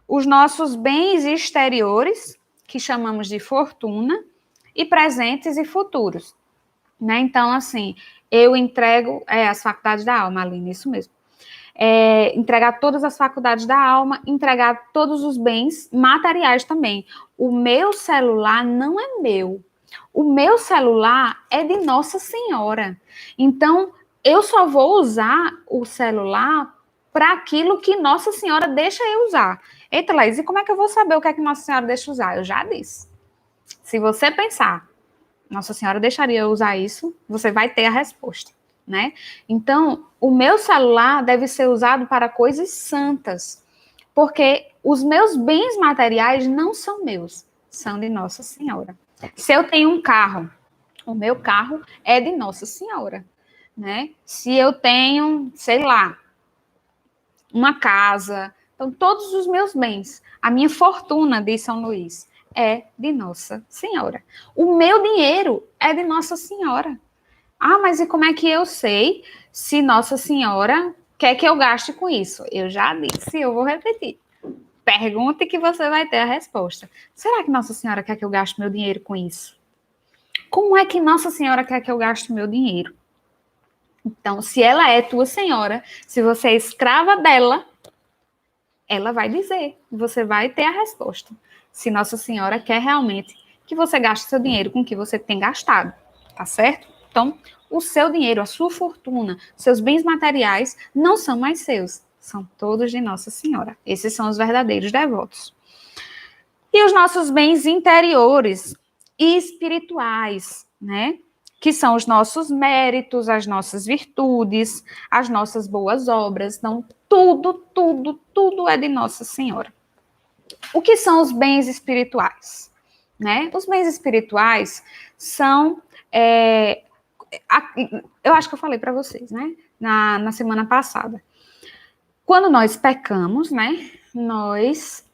os nossos bens exteriores, que chamamos de fortuna, e presentes e futuros, né? Então, assim, eu entrego as faculdades da alma, Aline, isso mesmo. Entregar todas as faculdades da alma, entregar todos os bens materiais também. O meu celular não é meu. O meu celular é de Nossa Senhora. Então, eu só vou usar o celular para aquilo que Nossa Senhora deixa eu usar. Eita, Laís, e como é que eu vou saber o que é que Nossa Senhora deixa usar? Eu já disse. Se você pensar, Nossa Senhora deixaria eu usar isso, você vai ter a resposta, né? Então, o meu celular deve ser usado para coisas santas, porque os meus bens materiais não são meus, são de Nossa Senhora. Se eu tenho um carro, o meu carro é de Nossa Senhora, né? Se eu tenho, sei lá, uma casa, então todos os meus bens, a minha fortuna de São Luís é de Nossa Senhora. O meu dinheiro é de Nossa Senhora. Ah, mas e como é que eu sei se Nossa Senhora quer que eu gaste com isso? Eu já disse, eu vou repetir. Pergunte que você vai ter a resposta. Será que Nossa Senhora quer que eu gaste meu dinheiro com isso? Como é que Nossa Senhora quer que eu gaste meu dinheiro? Então, se ela é tua senhora, se você é escrava dela, ela vai dizer, você vai ter a resposta. Se Nossa Senhora quer realmente que você gaste seu dinheiro com o que você tem gastado, tá certo? Então, o seu dinheiro, a sua fortuna, seus bens materiais não são mais seus, são todos de Nossa Senhora. Esses são os verdadeiros devotos. E os nossos bens interiores e espirituais, né? Que são os nossos méritos, as nossas virtudes, as nossas boas obras. Então, tudo é de Nossa Senhora. O que são os bens espirituais? Né? Os bens espirituais são... eu acho que eu falei para vocês, né? Na semana passada. Quando nós pecamos, né? Nós...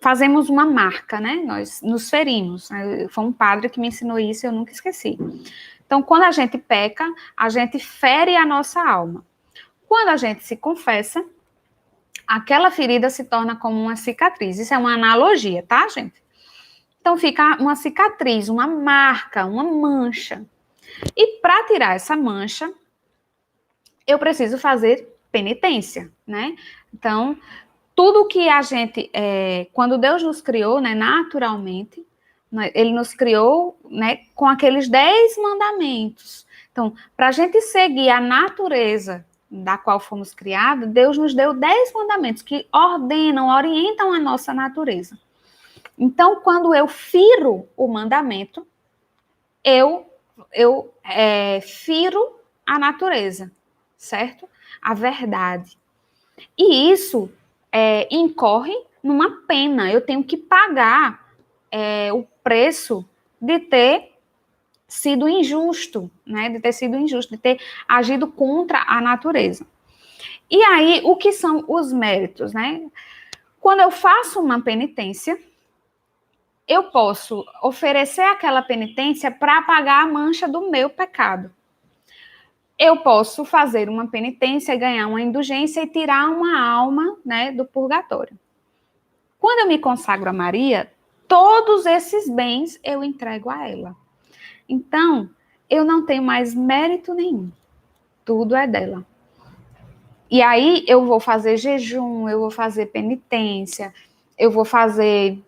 fazemos uma marca, né? Nós nos ferimos. Foi um padre que me ensinou isso e eu nunca esqueci. Então, quando a gente peca, a gente fere a nossa alma. Quando a gente se confessa, aquela ferida se torna como uma cicatriz. Isso é uma analogia, tá, gente? Então, fica uma cicatriz, uma marca, uma mancha. E para tirar essa mancha, eu preciso fazer penitência, né? Então, tudo que a gente, quando Deus nos criou, né, naturalmente, né, ele nos criou, né, com aqueles 10 mandamentos. Então, para a gente seguir a natureza da qual fomos criados, Deus nos deu 10 mandamentos que ordenam, orientam a nossa natureza. Então, quando eu firo o mandamento, eu firo a natureza, certo? A verdade. E isso incorre numa pena. Eu tenho que pagar o preço de ter sido injusto, né? De ter sido injusto, de ter agido contra a natureza. E aí, o que são os méritos, né? Quando eu faço uma penitência, eu posso oferecer aquela penitência para apagar a mancha do meu pecado. Eu posso fazer uma penitência, ganhar uma indulgência e tirar uma alma, né, do purgatório. Quando eu me consagro a Maria, todos esses bens eu entrego a ela. Então, eu não tenho mais mérito nenhum. Tudo é dela. E aí eu vou fazer jejum, eu vou fazer penitência, eu vou fazer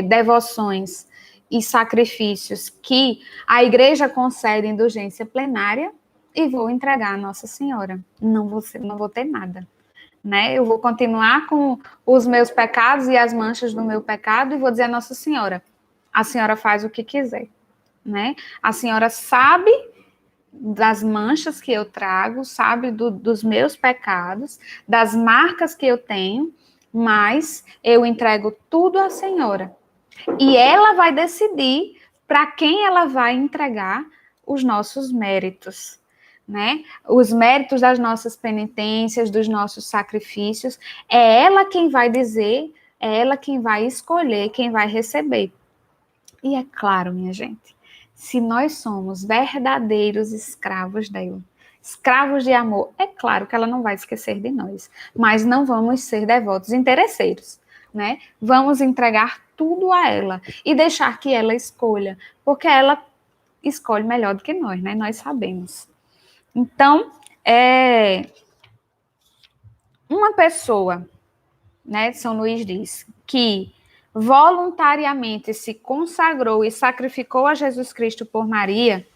devoções e sacrifícios que a igreja concede indulgência plenária e vou entregar a Nossa Senhora. Não vou ter nada. Né? Eu vou continuar com os meus pecados e as manchas do meu pecado e vou dizer a Nossa Senhora, a senhora faz o que quiser, né? A senhora sabe das manchas que eu trago, sabe dos meus pecados, das marcas que eu tenho, mas eu entrego tudo à senhora. E ela vai decidir para quem ela vai entregar os nossos méritos. Né? Os méritos das nossas penitências, dos nossos sacrifícios, é ela quem vai dizer, é ela quem vai escolher, quem vai receber. E é claro, minha gente, se nós somos verdadeiros escravos dela, escravos de amor, é claro que ela não vai esquecer de nós, mas não vamos ser devotos interesseiros, né? Vamos entregar tudo a ela e deixar que ela escolha, porque ela escolhe melhor do que nós, né? Nós sabemos. Então, uma pessoa, né, São Luís diz, que voluntariamente se consagrou e sacrificou a Jesus Cristo por Maria,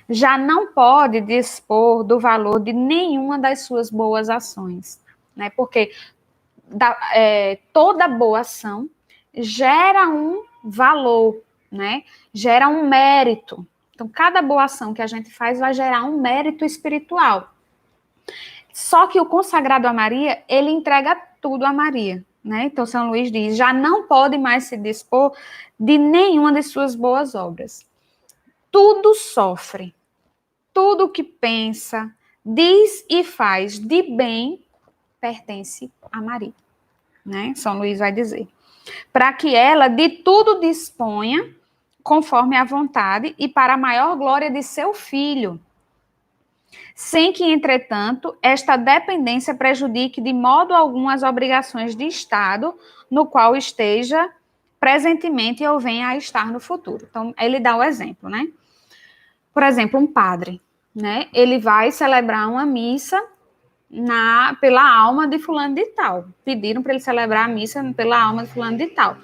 já não pode dispor do valor de nenhuma das suas boas ações, né? Porque toda boa ação gera um valor, né? Gera um mérito. Então, cada boa ação que a gente faz vai gerar um mérito espiritual. Só que o consagrado a Maria, ele entrega tudo a Maria, né? Então, São Luís diz, já não pode mais se dispor de nenhuma de suas boas obras. Tudo sofre, tudo que pensa, diz e faz de bem pertence a Maria, né? São Luís vai dizer. Para que ela de tudo disponha, conforme a vontade e para a maior glória de seu filho, sem que, entretanto, esta dependência prejudique de modo algum as obrigações de Estado no qual esteja presentemente ou venha a estar no futuro. Então, ele dá o exemplo, né? Por exemplo, um padre, né? Ele vai celebrar uma missa pela alma de fulano de tal. Pediram para ele celebrar a missa pela alma de fulano de tal.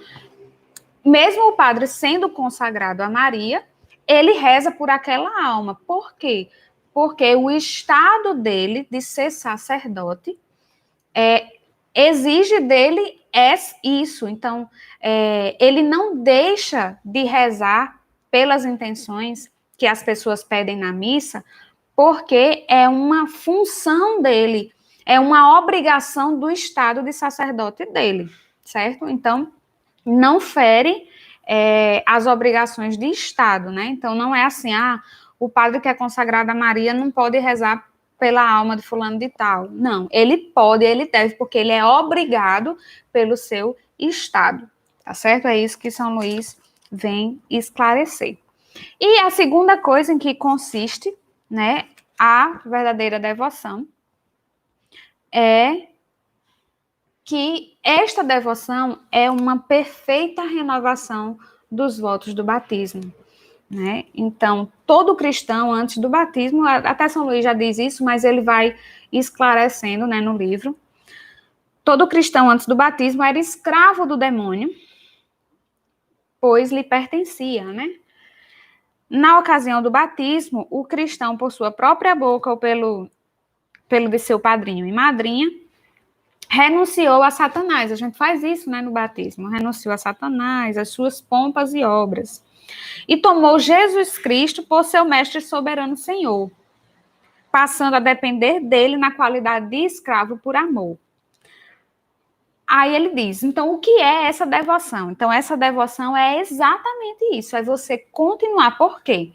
Mesmo o padre sendo consagrado a Maria, ele reza por aquela alma. Por quê? Porque o estado dele de ser sacerdote exige dele isso. Então, ele não deixa de rezar pelas intenções que as pessoas pedem na missa, porque é uma função dele, é uma obrigação do estado de sacerdote dele, certo? Então, não fere as obrigações de Estado, né? Então, não é assim, o padre que é consagrado a Maria não pode rezar pela alma de fulano de tal. Não, ele pode, ele deve, porque ele é obrigado pelo seu Estado, tá certo? É isso que São Luís vem esclarecer. E a segunda coisa em que consiste, né, a verdadeira devoção é que esta devoção é uma perfeita renovação dos votos do batismo, né? Então, todo cristão, antes do batismo, até São Luís já diz isso, mas ele vai esclarecendo, né, no livro, todo cristão, antes do batismo, era escravo do demônio, pois lhe pertencia, né? Na ocasião do batismo, o cristão, por sua própria boca ou pelo de seu padrinho e madrinha, renunciou a Satanás. A gente faz isso, né, no batismo. Renunciou a Satanás, as suas pompas e obras. E tomou Jesus Cristo por seu mestre e soberano Senhor, passando a depender dele na qualidade de escravo por amor. Aí ele diz, então, o que é essa devoção? Então, essa devoção é exatamente isso, é você continuar. Por quê?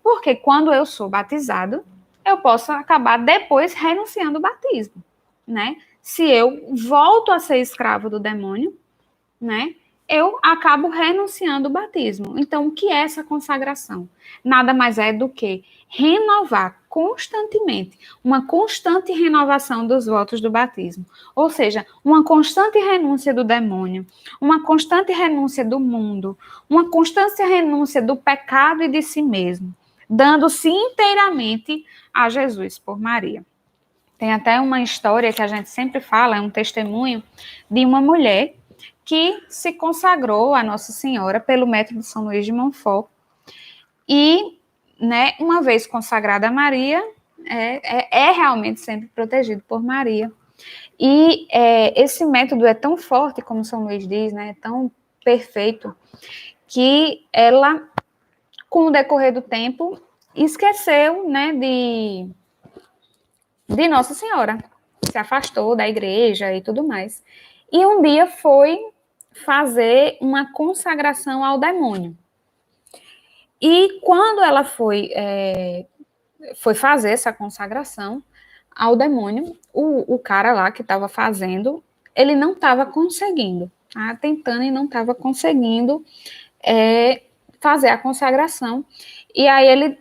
Porque quando eu sou batizado, eu posso acabar depois renunciando ao batismo, né? Se eu volto a ser escravo do demônio, né, eu acabo renunciando ao batismo. Então, o que é essa consagração? Nada mais é do que renovar constantemente, uma constante renovação dos votos do batismo. Ou seja, uma constante renúncia do demônio, uma constante renúncia do mundo, uma constante renúncia do pecado e de si mesmo, dando-se inteiramente a Jesus por Maria. Tem até uma história que a gente sempre fala, é um testemunho de uma mulher que se consagrou a Nossa Senhora pelo método de São Luís de Montfort. E, né, uma vez consagrada a Maria, é realmente sempre protegido por Maria. E esse método é tão forte, como São Luís diz, né, é tão perfeito, que ela, com o decorrer do tempo, esqueceu, né, de Nossa Senhora, se afastou da igreja e tudo mais. E um dia foi fazer uma consagração ao demônio. E quando ela foi fazer essa consagração ao demônio, o cara lá que estava fazendo, ele não estava conseguindo, tá? Tentando e não estava conseguindo fazer a consagração. E aí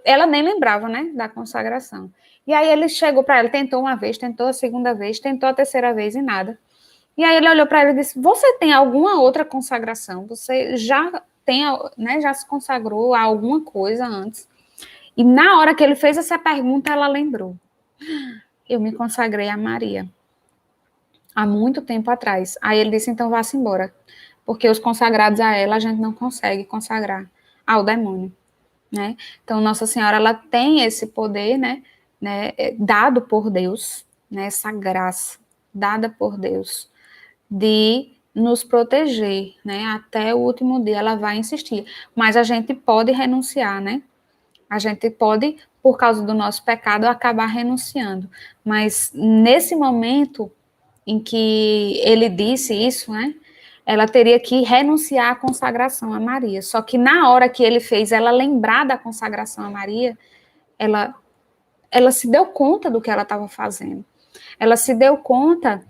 ela nem lembrava, né, da consagração. E aí ele chegou para ela, tentou uma vez, tentou a segunda vez, tentou a terceira vez e nada. E aí ele olhou para ela e disse, você tem alguma outra consagração? Você já tem, né, já se consagrou a alguma coisa antes? E na hora que ele fez essa pergunta, ela lembrou. Eu me consagrei a Maria há muito tempo atrás. Aí ele disse, então vá-se embora, porque os consagrados a ela a gente não consegue consagrar ao demônio, né? Então Nossa Senhora, ela tem esse poder, né, dado por Deus, né, essa graça dada por Deus de nos proteger, né? Até o último dia ela vai insistir, mas a gente pode renunciar, né? A gente pode, por causa do nosso pecado, acabar renunciando. Mas nesse momento em que ele disse isso, né, ela teria que renunciar à consagração a Maria. Só que na hora que ele fez ela lembrar da consagração a Maria, ela se deu conta do que ela estava fazendo. Ela se deu conta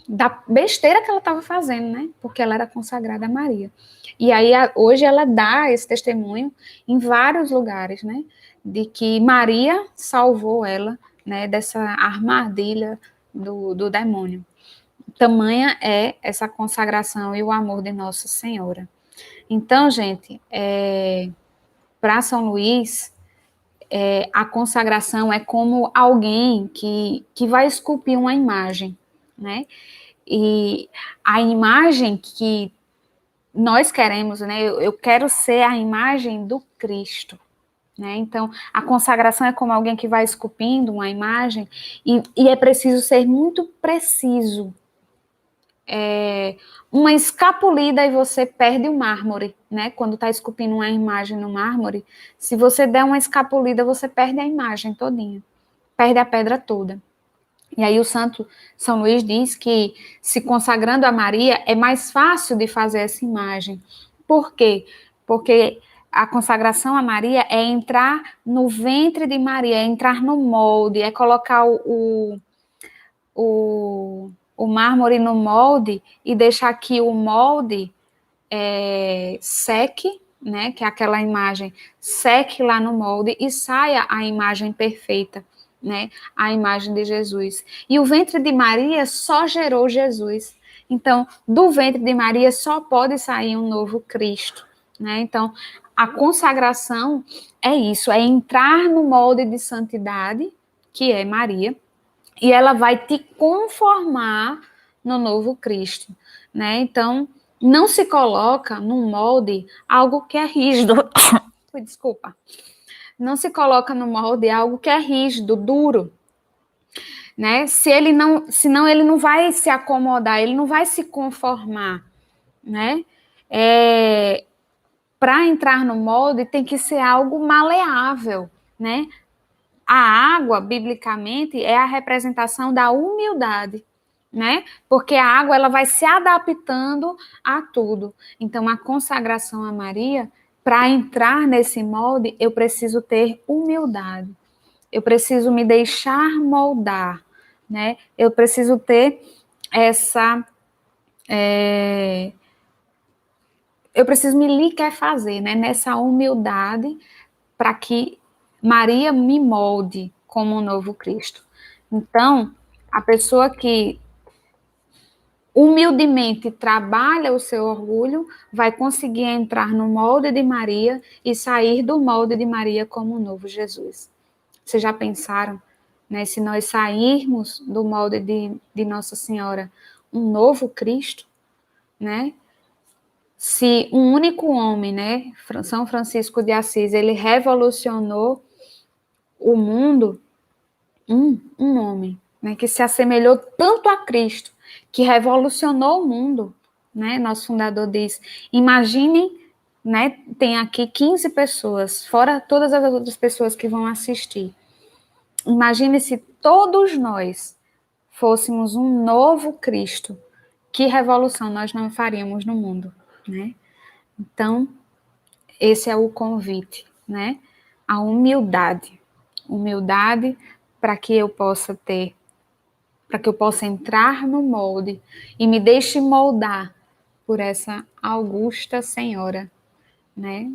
da besteira que ela estava fazendo, né? Porque ela era consagrada a Maria. E aí, hoje, ela dá esse testemunho em vários lugares, né? De que Maria salvou ela, né? Dessa armadilha do demônio. Tamanha é essa consagração e o amor de Nossa Senhora. Então, gente, para São Luís, a consagração é como alguém que vai esculpir uma imagem, né? E a imagem que nós queremos, né? Eu quero ser a imagem do Cristo, né? Então, a consagração é como alguém que vai esculpindo uma imagem e é preciso ser muito preciso. Uma escapulida e você perde o mármore, né? Quando está esculpindo uma imagem no mármore, se você der uma escapulida, você perde a imagem todinha, perde a pedra toda. E aí o santo São Luís diz que, se consagrando a Maria, é mais fácil de fazer essa imagem. Por quê? Porque a consagração a Maria é entrar no ventre de Maria, é entrar no molde, é colocar o mármore no molde e deixar que o molde seque, né, que é aquela imagem seque lá no molde e saia a imagem perfeita, né, a imagem de Jesus. E o ventre de Maria só gerou Jesus. Então, do ventre de Maria só pode sair um novo Cristo, né? Então, a consagração é isso, é entrar no molde de santidade, que é Maria, e ela vai te conformar no novo Cristo, né? Então, não se coloca num molde algo que é rígido. Desculpa. Não se coloca no molde algo que é rígido, duro, né? Senão ele não vai se acomodar, ele não vai se conformar, né? Para entrar no molde tem que ser algo maleável, né? A água, biblicamente, é a representação da humildade, né? Porque a água ela vai se adaptando a tudo. Então, a consagração a Maria, para entrar nesse molde, eu preciso ter humildade. Eu preciso me deixar moldar, né? Eu preciso ter essa eu preciso me liquefazer, né? Nessa humildade para que Maria me molde como um novo Cristo. Então, a pessoa que humildemente trabalha o seu orgulho vai conseguir entrar no molde de Maria e sair do molde de Maria como um novo Jesus. Vocês já pensaram, né? Se nós sairmos do molde de Nossa Senhora, um novo Cristo, né? Se um único homem, né, São Francisco de Assis, ele revolucionou o mundo, um homem, né, que se assemelhou tanto a Cristo, que revolucionou o mundo, né? Nosso fundador diz, imaginem, né, tem aqui 15 pessoas, fora todas as outras pessoas que vão assistir. Imagine se todos nós fôssemos um novo Cristo, que revolução nós não faríamos no mundo, né? Então, esse é o convite, né? A humildade. Humildade para que eu possa ter, para que eu possa entrar no molde e me deixe moldar por essa augusta Senhora, né?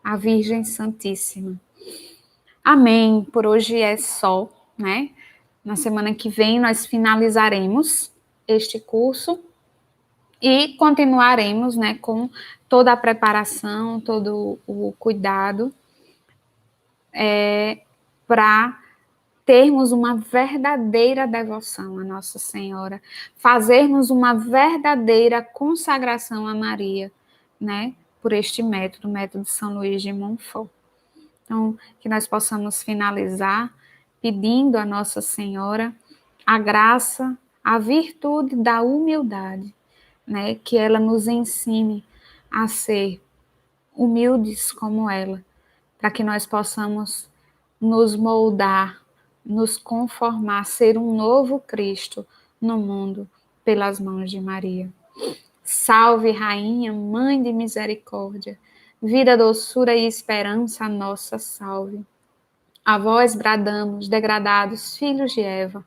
A Virgem Santíssima. Amém. Por hoje é só, né? Na semana que vem nós finalizaremos este curso e continuaremos, né, com toda a preparação, todo o cuidado para termos uma verdadeira devoção a Nossa Senhora, fazermos uma verdadeira consagração a Maria, né, por este método, o método de São Luís de Montfort. Então, que nós possamos finalizar pedindo a Nossa Senhora a graça, a virtude da humildade, né, que ela nos ensine a ser humildes como ela, para que nós possamos nos moldar, nos conformar, ser um novo Cristo no mundo pelas mãos de Maria. Salve, Rainha, Mãe de Misericórdia, vida, doçura e esperança, a nossa salve. A vós bradamos, degradados filhos de Eva,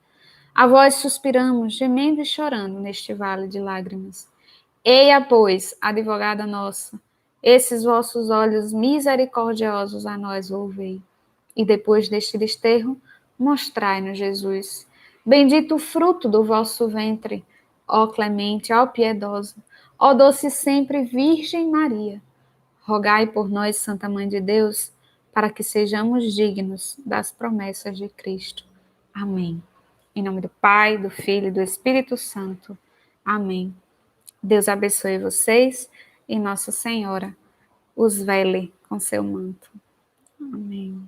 a vós suspiramos, gemendo e chorando neste vale de lágrimas. Eia, pois, advogada nossa, esses vossos olhos misericordiosos a nós volvei. E depois deste desterro, mostrai-nos Jesus. Bendito o fruto do vosso ventre, ó clemente, ó piedosa, ó doce sempre Virgem Maria. Rogai por nós, Santa Mãe de Deus, para que sejamos dignos das promessas de Cristo. Amém. Em nome do Pai, do Filho e do Espírito Santo. Amém. Deus abençoe vocês e Nossa Senhora os vele com seu manto. Amém.